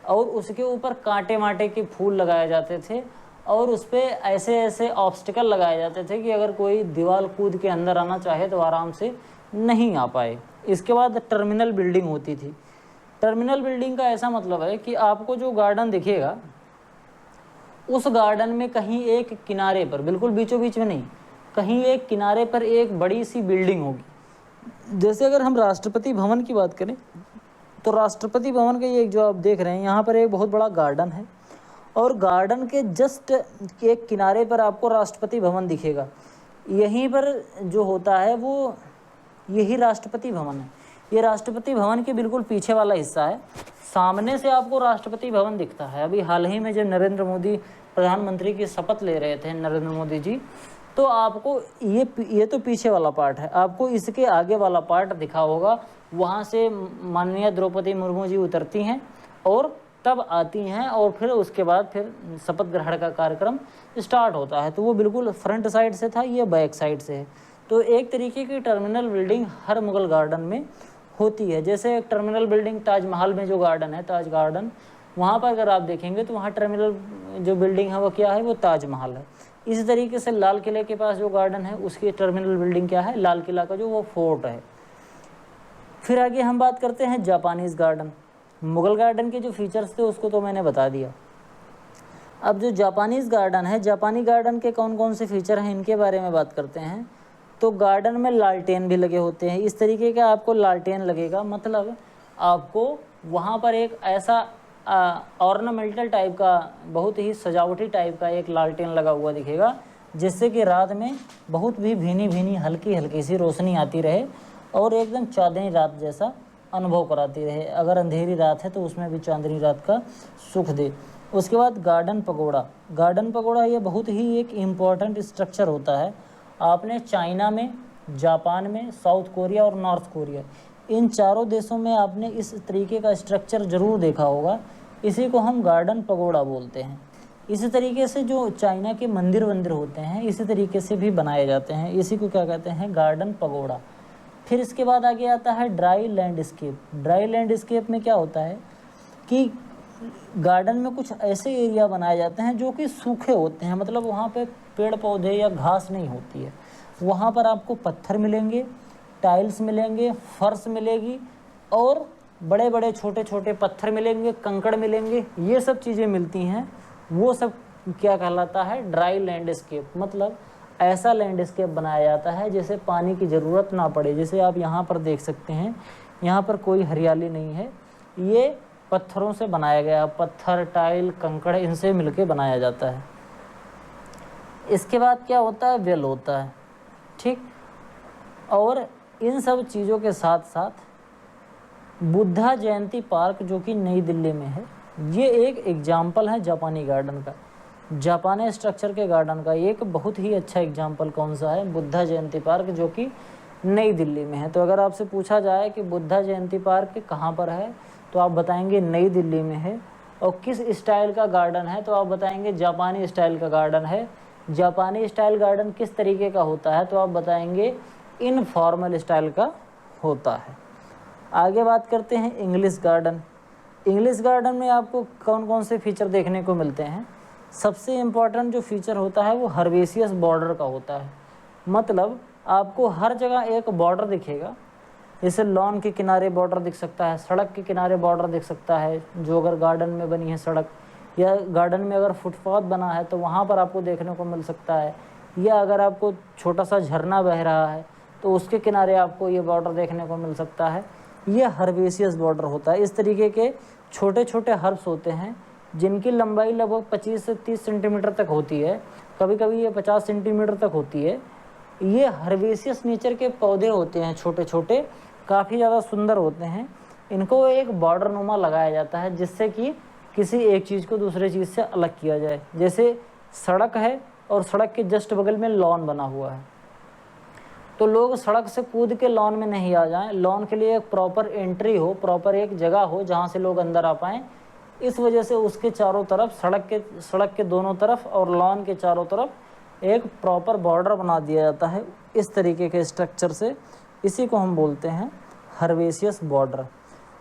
और उसके ऊपर कांटे माटे के फूल लगाए जाते थे, और उस पर ऐसे ऐसे ऑब्स्टिकल लगाए जाते थे कि अगर कोई दीवार कूद के अंदर आना चाहे तो आराम से नहीं आ पाए। इसके बाद टर्मिनल बिल्डिंग होती थी। टर्मिनल बिल्डिंग का ऐसा मतलब है कि आपको जो गार्डन दिखेगा उस गार्डन में कहीं एक किनारे पर, बिल्कुल बीचों बीच में नहीं, कहीं एक किनारे पर एक बड़ी सी बिल्डिंग होगी। जैसे अगर हम राष्ट्रपति भवन की बात करें तो राष्ट्रपति भवन का ये जो आप देख रहे हैं यहाँ पर एक बहुत बड़ा गार्डन है, और गार्डन के जस्ट एक किनारे पर आपको राष्ट्रपति भवन दिखेगा। यहीं पर जो होता है वो यही राष्ट्रपति भवन है। ये राष्ट्रपति भवन के बिल्कुल पीछे वाला हिस्सा है। सामने से आपको राष्ट्रपति भवन दिखता है। अभी हाल ही में जब नरेंद्र मोदी प्रधानमंत्री की शपथ ले रहे थे, नरेंद्र मोदी जी, तो आपको ये तो पीछे वाला पार्ट है, आपको इसके आगे वाला पार्ट दिखा होगा। वहाँ से माननीय द्रौपदी मुर्मू जी उतरती हैं और तब आती हैं, और फिर उसके बाद फिर शपथ ग्रहण का कार्यक्रम स्टार्ट होता है। तो वो बिल्कुल फ्रंट साइड से था, ये बैक साइड से है। तो एक तरीके की टर्मिनल बिल्डिंग हर मुगल गार्डन में होती है। जैसे एक टर्मिनल बिल्डिंग ताजमहल में जो गार्डन है, ताज गार्डन, वहाँ पर अगर आप देखेंगे तो वहाँ टर्मिनल जो बिल्डिंग है वो क्या है, वो ताजमहल है। इसी तरीके से लाल किले के पास जो गार्डन है उसकी टर्मिनल बिल्डिंग क्या है, लाल किला का जो वो फोर्ट है। फिर आगे हम बात करते हैं जापानीज़ गार्डन। मुगल गार्डन के जो फीचर्स थे उसको तो मैंने बता दिया। अब जो जापानीज़ गार्डन है, जापानी गार्डन के कौन कौन से फीचर हैं इनके बारे में बात करते हैं। तो गार्डन में लालटेन भी लगे होते हैं। इस तरीके का आपको लालटेन लगेगा, मतलब आपको वहाँ पर एक ऐसा ऑर्नामेंटल टाइप का, बहुत ही सजावटी टाइप का एक लालटेन लगा हुआ दिखेगा, जिससे कि रात में बहुत भी भीनी भीनी हल्की हल्की सी रोशनी आती रहे और एकदम चांदनी रात जैसा अनुभव कराती रहे। अगर अंधेरी रात है तो उसमें भी चांदनी रात का सुख दे। उसके बाद गार्डन पगोड़ा। गार्डन पगोड़ा ये बहुत ही एक इम्पॉर्टेंट स्ट्रक्चर होता है। आपने चाइना में, जापान में, साउथ कोरिया और नॉर्थ कोरिया, इन चारों देशों में आपने इस तरीके का स्ट्रक्चर ज़रूर देखा होगा। इसी को हम गार्डन पगोड़ा बोलते हैं। इसी तरीके से जो चाइना के मंदिर होते हैं इसी तरीके से भी बनाए जाते हैं। इसी को क्या कहते हैं, गार्डन पगोड़ा। फिर इसके बाद आगे आता है ड्राई लैंडस्केप। ड्राई लैंडस्केप में क्या होता है कि गार्डन में कुछ ऐसे एरिया बनाए जाते हैं जो कि सूखे होते हैं, मतलब वहाँ पे पेड़ पौधे या घास नहीं होती है। वहाँ पर आपको पत्थर मिलेंगे, टाइल्स मिलेंगे, फर्श मिलेगी, और बड़े बड़े छोटे छोटे पत्थर मिलेंगे, कंकड़ मिलेंगे, ये सब चीज़ें मिलती हैं। वो सब क्या कहलाता है, ड्राई लैंडस्केप। मतलब ऐसा लैंडस्केप बनाया जाता है जैसे पानी की ज़रूरत ना पड़े। जैसे आप यहाँ पर देख सकते हैं, यहाँ पर कोई हरियाली नहीं है, ये पत्थरों से बनाया गया, पत्थर, टाइल, कंकड़, इनसे मिलके बनाया जाता है। इसके बाद क्या होता है, वेल होता है, ठीक। और इन सब चीज़ों के साथ साथ बुद्धा जयंती पार्क जो कि नई दिल्ली में है, ये एक एग्जाम्पल है जापानी गार्डन का, जापानी स्ट्रक्चर के गार्डन का। एक बहुत ही अच्छा एग्जाम्पल कौन सा है, बुद्धा जयंती पार्क जो कि नई दिल्ली में है। तो अगर आपसे पूछा जाए कि बुद्धा जयंती पार्क कहाँ पर है तो आप बताएंगे नई दिल्ली में है। और किस स्टाइल का गार्डन है तो आप बताएंगे जापानी स्टाइल का गार्डन है। जापानी स्टाइल गार्डन किस तरीके का होता है तो आप बताएंगे इनफॉर्मल स्टाइल का होता है। आगे बात करते हैं इंग्लिश गार्डन। इंग्लिश गार्डन में आपको कौन कौन से फीचर देखने को मिलते हैं। सबसे इम्पॉर्टेंट जो फीचर होता है वो हर्बेशियस बॉर्डर का होता है। मतलब आपको हर जगह एक बॉर्डर दिखेगा, जैसे लॉन के किनारे बॉर्डर दिख सकता है, सड़क के किनारे बॉर्डर दिख सकता है, जो अगर गार्डन में बनी है सड़क, या गार्डन में अगर फुटपाथ बना है तो वहाँ पर आपको देखने को मिल सकता है, या अगर आपको छोटा सा झरना बह रहा है तो उसके किनारे आपको ये बॉर्डर देखने को मिल सकता है। ये हर्बेशियस बॉर्डर होता है। इस तरीके के छोटे छोटे हर्ब्स होते हैं जिनकी लंबाई लगभग 25 से 30 सेंटीमीटर तक होती है, कभी कभी ये 50 सेंटीमीटर तक होती है। ये हर्बेशियस नेचर के पौधे होते हैं छोटे छोटे, काफ़ी ज़्यादा सुंदर होते हैं। इनको एक बॉर्डर नुमा लगाया जाता है जिससे कि किसी एक चीज़ को दूसरे चीज़ से अलग किया जाए। जैसे सड़क है और सड़क के जस्ट बगल में लॉन बना हुआ है, तो लोग सड़क से कूद के लॉन में नहीं आ जाएं। लॉन के लिए एक प्रॉपर एंट्री हो, प्रॉपर एक जगह हो जहाँ से लोग अंदर आ पाएँ। इस वजह से उसके चारों तरफ, सड़क के दोनों तरफ और लॉन के चारों तरफ एक प्रॉपर बॉर्डर बना दिया जाता है इस तरीके के स्ट्रक्चर से। इसी को हम बोलते हैं हर्बेशियस बॉर्डर।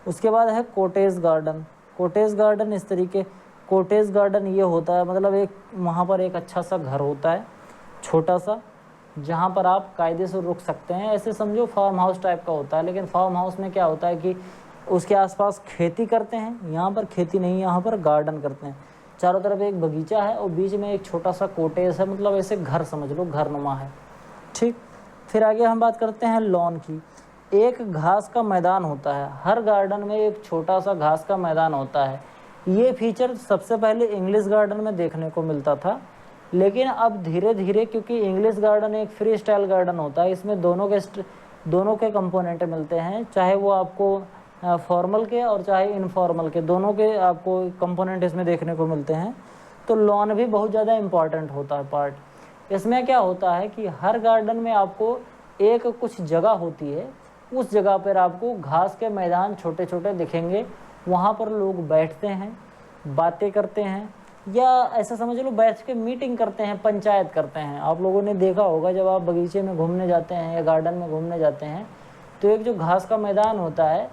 उसके बाद है कॉटेज गार्डन। कॉटेज गार्डन इस तरीके, कॉटेज गार्डन ये होता है मतलब एक वहाँ पर एक अच्छा सा घर होता है छोटा सा, जहाँ पर आप कायदे से रुक सकते हैं। ऐसे समझो फार्म हाउस टाइप का होता है, लेकिन फार्म हाउस में क्या होता है कि उसके आसपास खेती करते हैं। यहाँ पर खेती नहीं, यहाँ पर गार्डन करते हैं। चारों तरफ एक बगीचा है और बीच में एक छोटा सा कॉटेज है, मतलब ऐसे घर समझ लो, घर नुमा है। ठीक, फिर आगे हम बात करते हैं लॉन की। एक घास का मैदान होता है, हर गार्डन में एक छोटा सा घास का मैदान होता है। ये फीचर सबसे पहले इंग्लिश गार्डन में देखने को मिलता था, लेकिन अब धीरे धीरे, क्योंकि इंग्लिश गार्डन एक फ्री स्टाइल गार्डन होता है, इसमें दोनों के कंपोनेंट मिलते हैं, चाहे वो आपको फॉर्मल के और चाहे इनफॉर्मल के, दोनों के आपको कंपोनेंट इसमें देखने को मिलते हैं। तो लॉन भी बहुत ज़्यादा इम्पॉर्टेंट होता है पार्ट। इसमें क्या होता है कि हर गार्डन में आपको एक कुछ जगह होती है, उस जगह पर आपको घास के मैदान छोटे छोटे दिखेंगे। वहाँ पर लोग बैठते हैं, बातें करते हैं, या ऐसा समझ लो बैठ के मीटिंग करते हैं, पंचायत करते हैं। आप लोगों ने देखा होगा जब आप बगीचे में घूमने जाते हैं या गार्डन में घूमने जाते हैं, तो एक जो घास का मैदान होता है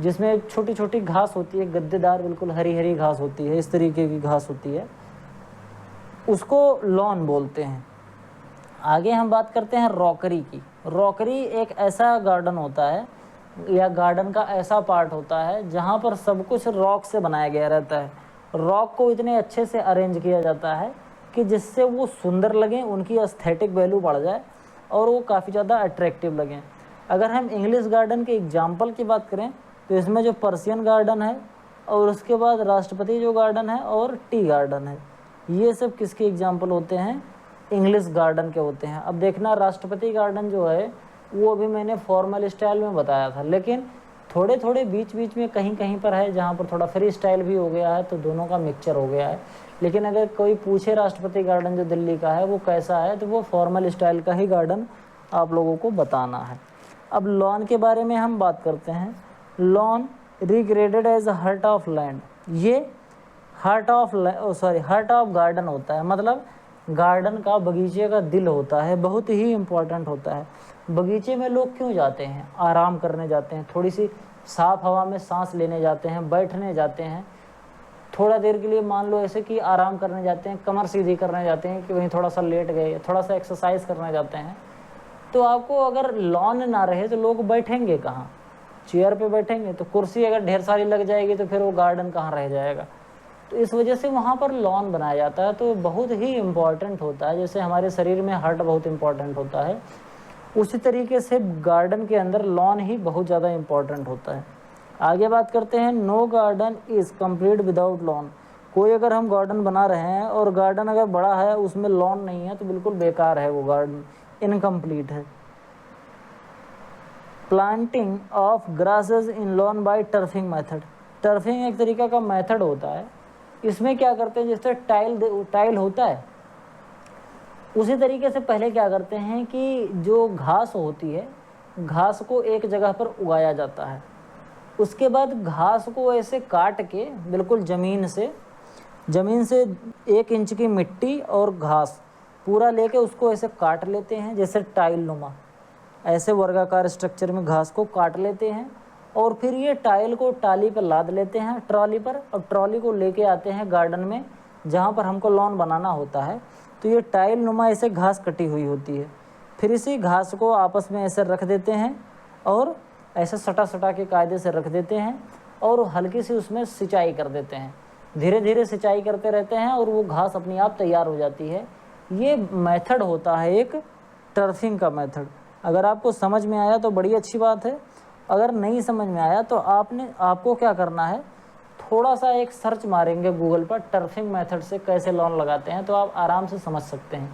जिसमें छोटी छोटी घास होती है, गद्देदार बिल्कुल हरी हरी घास होती है, इस तरीके की घास होती है, उसको लॉन बोलते हैं। आगे हम बात करते हैं रॉकरी की। रॉकरी एक ऐसा गार्डन होता है या गार्डन का ऐसा पार्ट होता है जहाँ पर सब कुछ रॉक से बनाया गया रहता है। रॉक को इतने अच्छे से अरेंज किया जाता है कि जिससे वो सुंदर लगें, उनकी एस्थेटिक वैल्यू बढ़ जाए और वो काफ़ी ज़्यादा अट्रैक्टिव लगें। अगर हम इंग्लिश गार्डन के एग्जाम्पल की बात करें तो इसमें जो पर्शियन गार्डन है और उसके बाद राष्ट्रपति जो गार्डन है और टी गार्डन है, ये सब किसके एग्जाम्पल होते हैं? इंग्लिश गार्डन के होते हैं। अब देखना, राष्ट्रपति गार्डन जो है वो अभी मैंने फॉर्मल स्टाइल में बताया था, लेकिन थोड़े थोड़े बीच बीच में कहीं कहीं पर है जहाँ पर थोड़ा फ्री स्टाइल भी हो गया है, तो दोनों का मिक्सचर हो गया है। लेकिन अगर कोई पूछे राष्ट्रपति गार्डन जो दिल्ली का है वो कैसा है, तो वो फॉर्मल स्टाइल का ही गार्डन आप लोगों को बताना है। अब लॉन के बारे में हम बात करते हैं। Lawn regarded as heart of land. ये हार्ट ऑफ गार्डन होता है, मतलब गार्डन का, बगीचे का दिल होता है, बहुत ही इम्पोर्टेंट होता है। बगीचे में लोग क्यों जाते हैं? आराम करने जाते हैं, थोड़ी सी साफ़ हवा में सांस लेने जाते हैं, बैठने जाते हैं, थोड़ा देर के लिए मान लो ऐसे कि आराम करने जाते हैं, कमर सीधी करने जाते हैं कि वहीं थोड़ा सा लेट गए, थोड़ा सा एक्सरसाइज करने जाते हैं। तो आपको अगर लॉन ना रहे तो लोग बैठेंगे कहाँ? चेयर पे बैठेंगे, तो कुर्सी अगर ढेर सारी लग जाएगी तो फिर वो गार्डन कहाँ रह जाएगा। तो इस वजह से वहाँ पर लॉन बनाया जाता है। तो बहुत ही इम्पॉर्टेंट होता है, जैसे हमारे शरीर में हार्ट बहुत इम्पॉर्टेंट होता है, उसी तरीके से गार्डन के अंदर लॉन ही बहुत ज़्यादा इम्पॉर्टेंट होता है। आगे बात करते हैं, no garden is complete without lawn. कोई अगर हम गार्डन बना रहे हैं और गार्डन अगर बड़ा है उसमें लॉन नहीं है तो बिल्कुल बेकार है, वो गार्डन इनकम्प्लीट है। Planting of grasses in lawn by turfing method. Turfing एक तरीका का मेथड होता है। इसमें क्या करते हैं, जैसे टाइल होता है उसी तरीके से पहले क्या करते हैं कि जो घास होती है, घास को एक जगह पर उगाया जाता है। उसके बाद घास को ऐसे काट के बिल्कुल ज़मीन से 1 इंच की मिट्टी और घास पूरा लेके उसको ऐसे काट लेते हैं, जैसे टाइल नुमा, ऐसे वर्गाकार स्ट्रक्चर में घास को काट लेते हैं और फिर ये टाइल को टाली पर लाद लेते हैं, ट्रॉली पर, और ट्रॉली को लेके आते हैं गार्डन में जहाँ पर हमको लॉन बनाना होता है। तो ये टाइल नुमा ऐसे घास कटी हुई होती है, फिर इसी घास को आपस में ऐसे रख देते हैं और ऐसे सटा के कायदे से रख देते हैं और हल्की सी उसमें सिंचाई कर देते हैं। धीरे धीरे सिंचाई करते रहते हैं और वो घास अपने आप तैयार हो जाती है। ये मेथड होता है एक टर्फिंग का मेथड। अगर आपको समझ में आया तो बड़ी अच्छी बात है, अगर नहीं समझ में आया तो आपको क्या करना है, थोड़ा सा एक सर्च मारेंगे गूगल पर, टर्फिंग मेथड से कैसे लॉन लगाते हैं, तो आप आराम से समझ सकते हैं।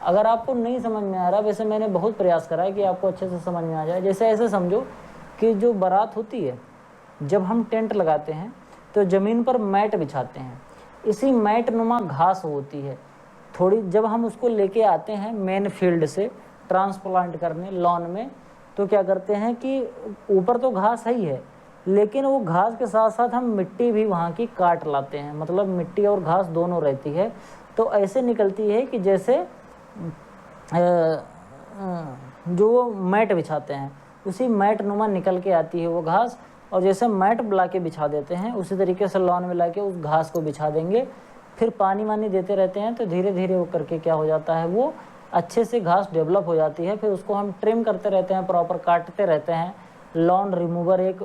अगर आपको नहीं समझ में आ रहा, वैसे मैंने बहुत प्रयास करा है कि आपको अच्छे से समझ में आ जाए। जैसे ऐसे समझो कि जो बारात होती है, जब हम टेंट लगाते हैं तो ज़मीन पर मैट बिछाते हैं, इसी मैट नुमा घास होती है थोड़ी, जब हम उसको लेके आते हैं मेन फील्ड से ट्रांसप्लांट करने लॉन में, तो क्या करते हैं कि ऊपर तो घास ही है, लेकिन वो घास के साथ साथ हम मिट्टी भी वहाँ की काट लाते हैं, मतलब मिट्टी और घास दोनों रहती है। तो ऐसे निकलती है कि जैसे जो मैट बिछाते हैं उसी मैट नुमा निकल के आती है वो घास, और जैसे मैट ला के बिछा देते हैं उसी तरीके से लॉन में ला के उस घास को बिछा देंगे। फिर पानी वानी देते रहते हैं तो धीरे धीरे वो करके क्या हो जाता है, वो अच्छे से घास डेवलप हो जाती है। फिर उसको हम ट्रिम करते रहते हैं, प्रॉपर काटते रहते हैं। लॉन रिमूवर एक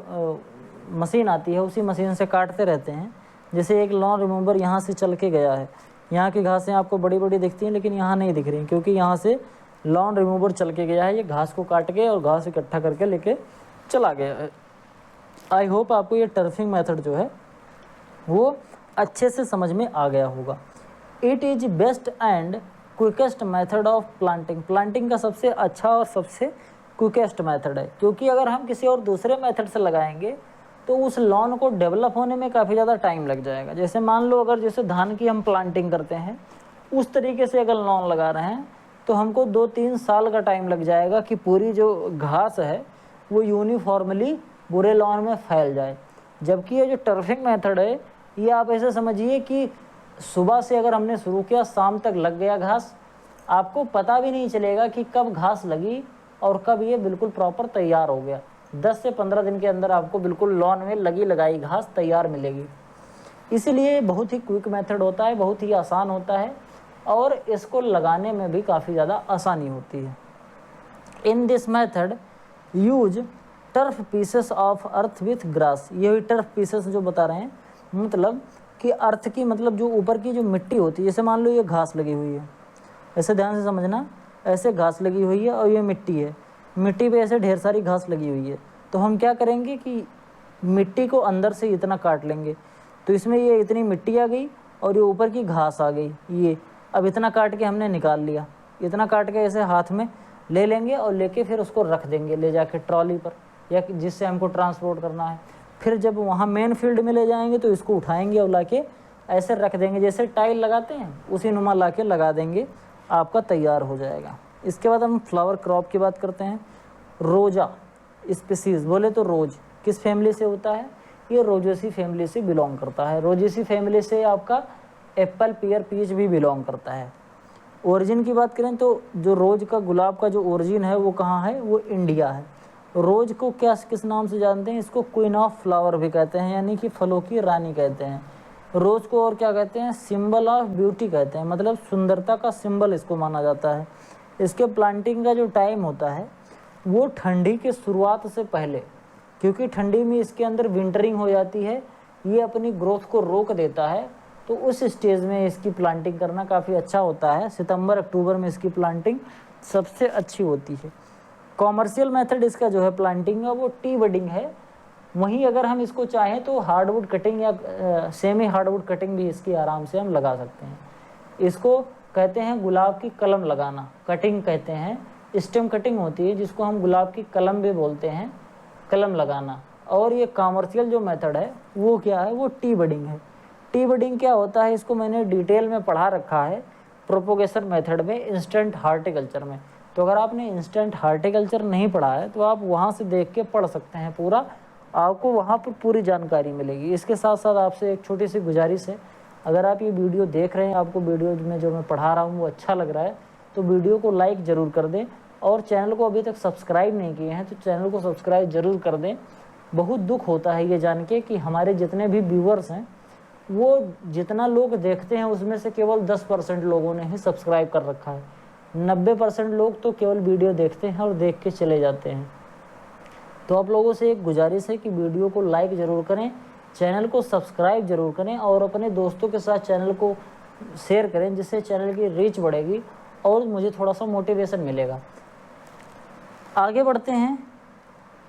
मशीन आती है, उसी मशीन से काटते रहते हैं। जैसे एक लॉन रिमूवर यहाँ से चल के गया है, यहाँ की घासें आपको बड़ी बड़ी दिखती हैं लेकिन यहाँ नहीं दिख रही, क्योंकि यहाँ से लॉन रिमूवर चल के गया है, ये घास को काट के और घास इकट्ठा करके लेके चला गया है। आई होप आपको ये टर्फिंग मेथड जो है वो अच्छे से समझ में आ गया होगा। It is best and quickest method of planting, planting का सबसे अच्छा और सबसे क्विकेस्ट मेथड है, क्योंकि अगर हम किसी और दूसरे मेथड से लगाएंगे तो उस लॉन को डेवलप होने में काफ़ी ज़्यादा टाइम लग जाएगा। जैसे मान लो अगर जैसे धान की हम प्लांटिंग करते हैं उस तरीके से अगर लॉन लगा रहे हैं तो हमको 2-3 साल का टाइम लग जाएगा कि पूरी जो घास है वो यूनिफॉर्मली पूरे लॉन में फैल जाए। जबकि ये जो टर्फिंग मेथड है ये आप ऐसे समझिए कि सुबह से अगर हमने शुरू किया शाम तक लग गया घास, आपको पता भी नहीं चलेगा कि कब घास लगी और कब ये बिल्कुल प्रॉपर तैयार हो गया। 10 से 15 दिन के अंदर आपको बिल्कुल लॉन में लगी लगाई घास तैयार मिलेगी। इसीलिए बहुत ही क्विक मेथड होता है, बहुत ही आसान होता है और इसको लगाने में भी काफ़ी ज़्यादा आसानी होती है। In this method use turf pieces of earth with grass, यही टर्फ पीसेस जो बता रहे हैं, मतलब कि अर्थ की मतलब जो ऊपर की जो मिट्टी होती है, जैसे मान लो ये घास लगी हुई है, ऐसे ध्यान से समझना, ऐसे घास लगी हुई है और ये मिट्टी है, मिट्टी पे ऐसे ढेर सारी घास लगी हुई है। तो हम क्या करेंगे कि मिट्टी को अंदर से इतना काट लेंगे, तो इसमें ये इतनी मिट्टी आ गई और ये ऊपर की घास आ गई, ये अब इतना काट के हमने निकाल लिया, इतना काट के ऐसे हाथ में ले लेंगे और लेके फिर उसको रख देंगे ले जाके ट्रॉली पर या जिससे हमको ट्रांसपोर्ट करना है। फिर जब वहाँ मेन फील्ड में ले जाएंगे तो इसको उठाएंगे और लाके ऐसे रख देंगे, जैसे टाइल लगाते हैं उसी नुमा लाके लगा देंगे, आपका तैयार हो जाएगा। इसके बाद हम फ्लावर क्रॉप की बात करते हैं। रोजा स्पीसीज बोले तो रोज किस फैमिली से होता है, ये रोजेसी फैमिली से बिलोंग करता है। रोजेसी फैमिली से आपका एप्पल पियर पीच भी बिलोंग करता है। ओरिजिन की बात करें तो जो रोज का गुलाब का जो ओरिजिन है वो कहाँ है, वो इंडिया है। रोज को क्या किस नाम से जानते हैं, इसको क्वीन ऑफ फ्लावर भी कहते हैं, यानी कि फलों की रानी कहते हैं। रोज को और क्या कहते हैं, सिंबल ऑफ ब्यूटी कहते हैं, मतलब सुंदरता का सिंबल इसको माना जाता है। इसके प्लांटिंग का जो टाइम होता है वो ठंडी के शुरुआत से पहले, क्योंकि ठंडी में इसके अंदर विंटरिंग हो जाती है, ये अपनी ग्रोथ को रोक देता है, तो उस स्टेज में इसकी प्लांटिंग करना काफ़ी अच्छा होता है। सितंबर अक्टूबर में इसकी प्लांटिंग सबसे अच्छी होती है। कॉमर्शियल मेथड इसका जो है प्लांटिंग का वो टी बडिंग है। वहीं अगर हम इसको चाहें तो हार्डवुड कटिंग या सेमी हार्डवुड कटिंग भी इसकी आराम से हम लगा सकते हैं। इसको कहते हैं गुलाब की कलम लगाना, कटिंग कहते हैं। स्टेम कटिंग होती है जिसको हम गुलाब की कलम भी बोलते हैं, कलम लगाना। और ये कॉमर्शियल जो मेथड है वो क्या है, वो टी बडिंग है। टी बडिंग क्या होता है इसको मैंने डिटेल में पढ़ा रखा है प्रोपोगेशन मेथड में, इंस्टेंट हार्टिकल्चर में। तो अगर आपने इंस्टेंट हार्टिकल्चर नहीं पढ़ा है तो आप वहाँ से देख के पढ़ सकते हैं, पूरा आपको वहाँ पर पूरी जानकारी मिलेगी। इसके साथ साथ आपसे एक छोटी सी गुजारिश है, अगर आप ये वीडियो देख रहे हैं, आपको वीडियो में जो मैं पढ़ा रहा हूँ वो अच्छा लग रहा है तो वीडियो को लाइक ज़रूर कर दें, और चैनल को अभी तक सब्सक्राइब नहीं किए हैं तो चैनल को सब्सक्राइब ज़रूर कर दें। बहुत दुख होता है ये जान के कि हमारे जितने भी व्यूअर्स हैं वो जितना लोग देखते हैं उसमें से केवल 10% लोगों ने ही सब्सक्राइब कर रखा है। 90% लोग तो केवल वीडियो देखते हैं और देख के चले जाते हैं। तो आप लोगों से एक गुजारिश है कि वीडियो को लाइक ज़रूर करें, चैनल को सब्सक्राइब ज़रूर करें और अपने दोस्तों के साथ चैनल को शेयर करें, जिससे चैनल की रीच बढ़ेगी और मुझे थोड़ा सा मोटिवेशन मिलेगा। आगे बढ़ते हैं।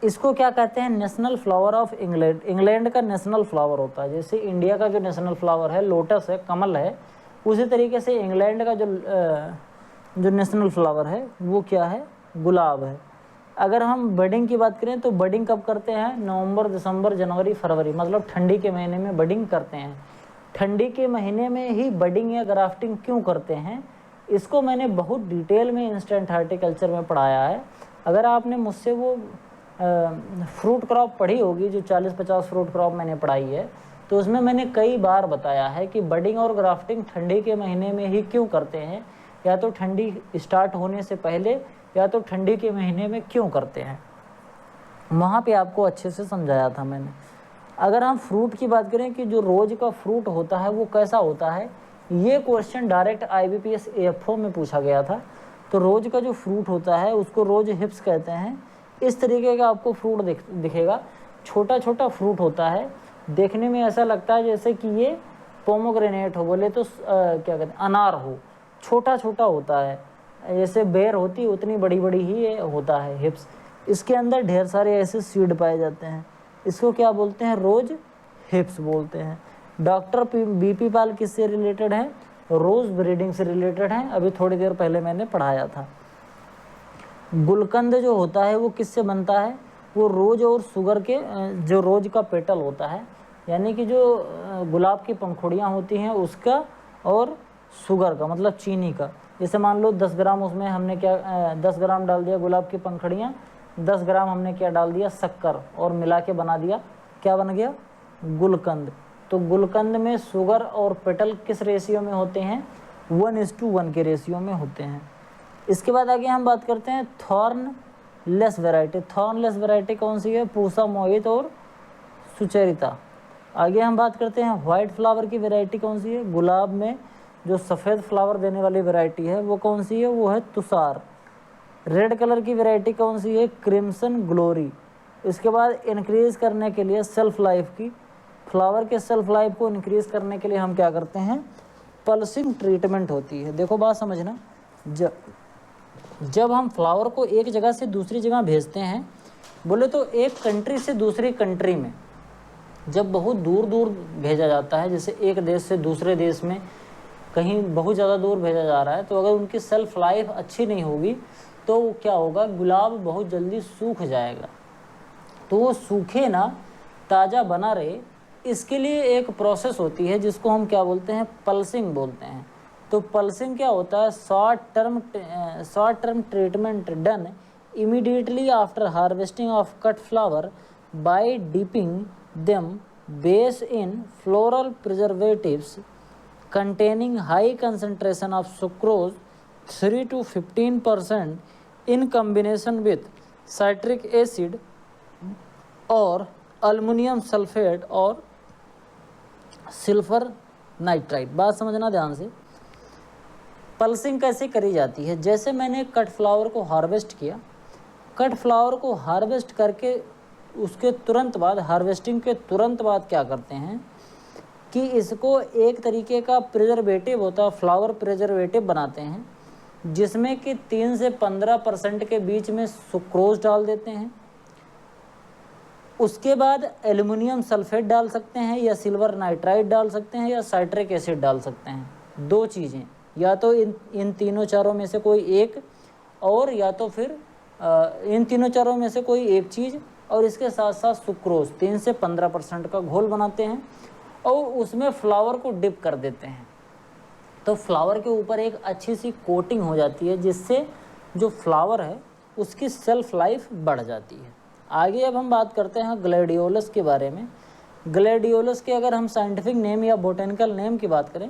इसको क्या कहते हैं, national flower of England. England का नेशनल फ्लावर होता है, जैसे इंडिया का जो नेशनल फ्लावर है लोटस है, कमल है, उसी तरीके से इंग्लैंड का जो नेशनल फ्लावर है वो क्या है, गुलाब है। अगर हम बडिंग की बात करें तो बडिंग कब करते हैं, नवंबर, दिसंबर, जनवरी, फरवरी, मतलब ठंडी के महीने में बडिंग करते हैं। ठंडी के महीने में ही बडिंग या ग्राफ्टिंग क्यों करते हैं, इसको मैंने बहुत डिटेल में इंस्टेंट हार्टिकल्चर में पढ़ाया है। अगर आपने मुझसे वो फ्रूट क्रॉप पढ़ी होगी, जो 40-50 फ्रूट क्रॉप मैंने पढ़ाई है, तो उसमें मैंने कई बार बताया है कि बडिंग और ग्राफ्टिंग ठंडी के महीने में ही क्यों करते हैं, या तो ठंडी स्टार्ट होने से पहले या तो ठंडी के महीने में क्यों करते हैं, वहाँ पे आपको अच्छे से समझाया था मैंने। अगर हम फ्रूट की बात करें कि जो रोज़ का फ्रूट होता है वो कैसा होता है, ये क्वेश्चन डायरेक्ट IBPS AFO में पूछा गया था। तो रोज़ का जो फ्रूट होता है उसको रोज हिप्स कहते हैं। इस तरीके का आपको फ्रूट दिखेगा, छोटा छोटा फ्रूट होता है, देखने में ऐसा लगता है जैसे कि ये पोमोग्रेनेट हो, बोले तो क्या कहते हैं, अनार हो, छोटा छोटा होता है, जैसे बेर होती उतनी बड़ी बड़ी ही ये होता है हिप्स। इसके अंदर ढेर सारे ऐसे सीड पाए जाते हैं, इसको क्या बोलते हैं, रोज हिप्स बोलते हैं। डॉक्टर BP पाल किससे रिलेटेड है, रोज ब्रीडिंग से रिलेटेड है, अभी थोड़ी देर पहले मैंने पढ़ाया था। गुलकंद जो होता है वो किससे बनता है, वो रोज और शुगर के, जो रोज का पेटल होता है, यानी कि जो गुलाब की पंखुड़ियाँ होती हैं उसका, और शुगर का मतलब चीनी का। जैसे मान लो 10 ग्राम उसमें हमने क्या 10 ग्राम डाल दिया गुलाब की पंखुड़ियाँ, 10 ग्राम हमने क्या डाल दिया, शक्कर, और मिला के बना दिया, क्या बन गया, गुलकंद। तो गुलकंद में शुगर और पेटल किस रेशियो में होते हैं, 1:1 के रेशियो में होते हैं। इसके बाद आगे हम बात करते हैं thorn less variety. Thorn less variety कौन सी है, पूसा, मोहित और सुचरिता। आगे हम बात करते हैं व्हाइट फ्लावर की वैरायटी कौन सी है, गुलाब में जो सफ़ेद फ्लावर देने वाली वैरायटी है वो कौन सी है, वो है तुषार। रेड कलर की वैरायटी कौन सी है, क्रिम्सन ग्लोरी। इसके बाद इंक्रीज़ करने के लिए सेल्फ लाइफ की, फ्लावर के सेल्फ लाइफ को इंक्रीज़ करने के लिए हम क्या करते हैं, पल्सिंग ट्रीटमेंट होती है। देखो बात समझना, जब हम फ्लावर को एक जगह से दूसरी जगह भेजते हैं, बोले तो एक कंट्री से दूसरी कंट्री में जब बहुत दूर दूर भेजा जाता है, जैसे एक देश से दूसरे देश में कहीं बहुत ज़्यादा दूर भेजा जा रहा है, तो अगर उनकी सेल्फ लाइफ अच्छी नहीं होगी तो क्या होगा, गुलाब बहुत जल्दी सूख जाएगा। तो वो सूखे ना, ताज़ा बना रहे, इसके लिए एक प्रोसेस होती है जिसको हम क्या बोलते हैं, पल्सिंग बोलते हैं। तो पल्सिंग क्या होता है, short term treatment done immediately after harvesting of cut flower by dipping them base in floral preservatives containing high concentration of sucrose 3 to 15% in combination with citric acid और अल्युमिनियम सल्फेट और सिल्फर nitrite. बात समझना ध्यान से, pulsing कैसे करी जाती है, जैसे मैंने कट फ्लावर को हार्वेस्ट किया, कट फ्लावर को हार्वेस्ट करके उसके तुरंत बाद, हार्वेस्टिंग के तुरंत बाद क्या करते हैं कि इसको एक तरीके का प्रिजर्वेटिव होता है, फ्लावर प्रिजर्वेटिव बनाते हैं, जिसमें कि 3 से 15% के बीच में सुक्रोज डाल देते हैं। उसके बाद एल्युमिनियम सल्फेट डाल सकते हैं, या सिल्वर नाइट्राइट डाल सकते हैं, या साइट्रिक एसिड डाल सकते हैं। 2 चीज़ें, या तो इन तीनों चारों में से कोई एक, और या तो फिर इन तीनों चारों में से कोई एक चीज़, और इसके साथ साथ सुक्रोज 3 से 15% का घोल बनाते हैं और उसमें फ्लावर को डिप कर देते हैं। तो फ्लावर के ऊपर एक अच्छी सी कोटिंग हो जाती है, जिससे जो फ्लावर है उसकी सेल्फ लाइफ बढ़ जाती है। आगे अब हम बात करते हैं ग्लैडियोलस के बारे में। ग्लैडियोलस के अगर हम साइंटिफिक नेम या बोटेनिकल नेम की बात करें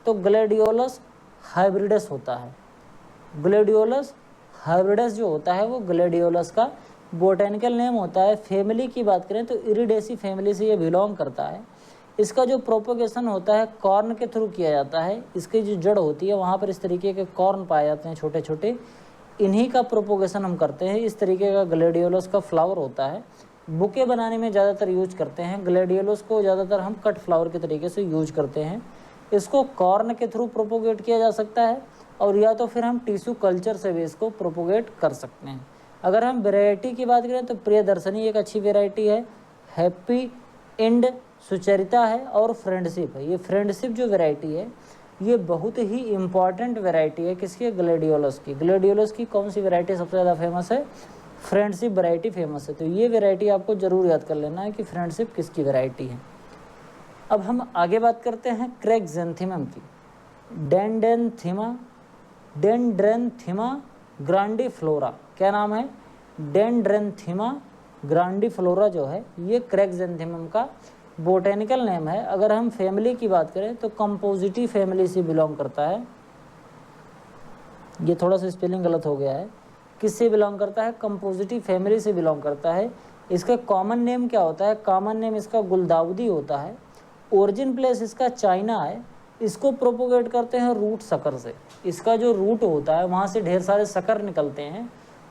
तो ग्लैडियोलस हाइब्रिडस होता है। ग्लैडियोलस हाइब्रिडस जो होता है वो ग्लैडियोलस का बोटेनिकल नेम होता है। फैमिली की बात करें तो इरिडेसी फैमिली से ये बिलोंग करता है। इसका जो प्रोपोगेशन होता है कॉर्न के थ्रू किया जाता है। इसकी जो जड़ होती है वहाँ पर इस तरीके के कॉर्न पाए जाते हैं छोटे छोटे, इन्हीं का प्रोपोगेशन हम करते हैं। इस तरीके का ग्लैडियोलस का फ्लावर होता है। बुके बनाने में ज़्यादातर यूज करते हैं। ग्लैडियोलस को ज़्यादातर हम कट फ्लावर के तरीके से यूज करते हैं। इसको कॉर्न के थ्रू प्रोपोगेट किया जा सकता है, और या तो फिर हम टिश्यू कल्चर से भी इसको प्रोपोगेट कर सकते हैं। अगर हम वेराइटी की बात करें तो प्रियदर्शनी एक अच्छी वेराइटी है, हैप्पी एंड सुचरिता है, और फ्रेंडशिप है। ये फ्रेंडशिप जो वैरायटी है ये बहुत ही इम्पॉर्टेंट वैरायटी है किसकी, ग्लैडियोलस की। ग्लैडियोलस की कौन सी वैरायटी सबसे ज़्यादा फेमस है, फ्रेंडशिप वैरायटी फेमस है। तो ये वैरायटी आपको ज़रूर याद कर लेना है कि फ्रेंडशिप किसकी वैरायटी है। अब हम आगे बात करते हैं क्रेक्सेंथेमम की। डेंड्रेंथिमा ग्रांडिफ्लोरा, क्या नाम है? डेंड्रेंथिमा ग्रांडिफ्लोरा जो है ये क्रेक्सेंथेमम का बोटेनिकल नेम है। अगर हम फैमिली की बात करें तो कंपोजिटी फैमिली से बिलोंग करता है। ये थोड़ा सा स्पेलिंग गलत हो गया है। किससे बिलोंग करता है? कंपोजिटी फैमिली से बिलोंग करता है। इसका कॉमन नेम क्या होता है? कॉमन नेम इसका गुलदाउदी होता है। ओरिजिन प्लेस इसका चाइना है। इसको प्रोपोगेट करते हैं रूट सकर से। इसका जो रूट होता है वहाँ से ढेर सारे सकर निकलते हैं,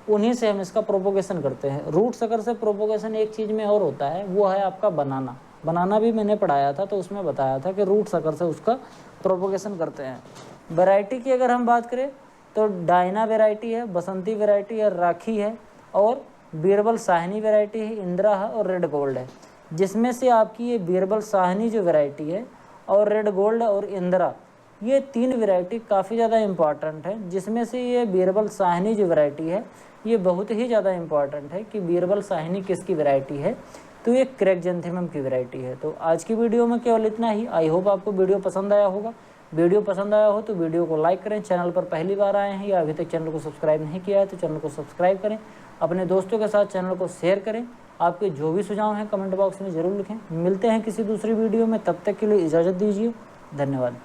उन्हीं से हम इसका प्रोपोगेशन करते हैं। रूट सकर से प्रोपोगेशन एक चीज़ में और होता है, वो है आपका बनाना। बनाना भी मैंने पढ़ाया था तो उसमें बताया था कि रूट सकर से उसका प्रोपोगेशन करते हैं। वैरायटी की अगर हम बात करें तो डायना वैरायटी है, बसंती वैरायटी है, राखी है, और बीरबल साहनी वैरायटी है, इंदिरा है और रेड गोल्ड है। जिसमें से आपकी ये बीरबल साहनी जो वैरायटी है और रेड गोल्ड और इंदिरा, ये 3 वैरायटी काफ़ी ज़्यादा इम्पॉर्टेंट है। जिसमें से ये बीरबल साहनी जो वैरायटी है ये बहुत ही ज़्यादा इम्पॉर्टेंट है कि बीरबल साहनी किसकी वैरायटी है, तो ये क्रेक्सेंथेमम की वैरायटी है। तो आज की वीडियो में केवल इतना ही। आई होप आपको वीडियो पसंद आया होगा। वीडियो पसंद आया हो तो वीडियो को लाइक करें। चैनल पर पहली बार आए हैं या अभी तक चैनल को सब्सक्राइब नहीं किया है तो चैनल को सब्सक्राइब करें। अपने दोस्तों के साथ चैनल को शेयर करें। आपके जो भी सुझाव हैं कमेंट बॉक्स में ज़रूर लिखें। मिलते हैं किसी दूसरी वीडियो में, तब तक के लिए इजाज़त दीजिए। धन्यवाद।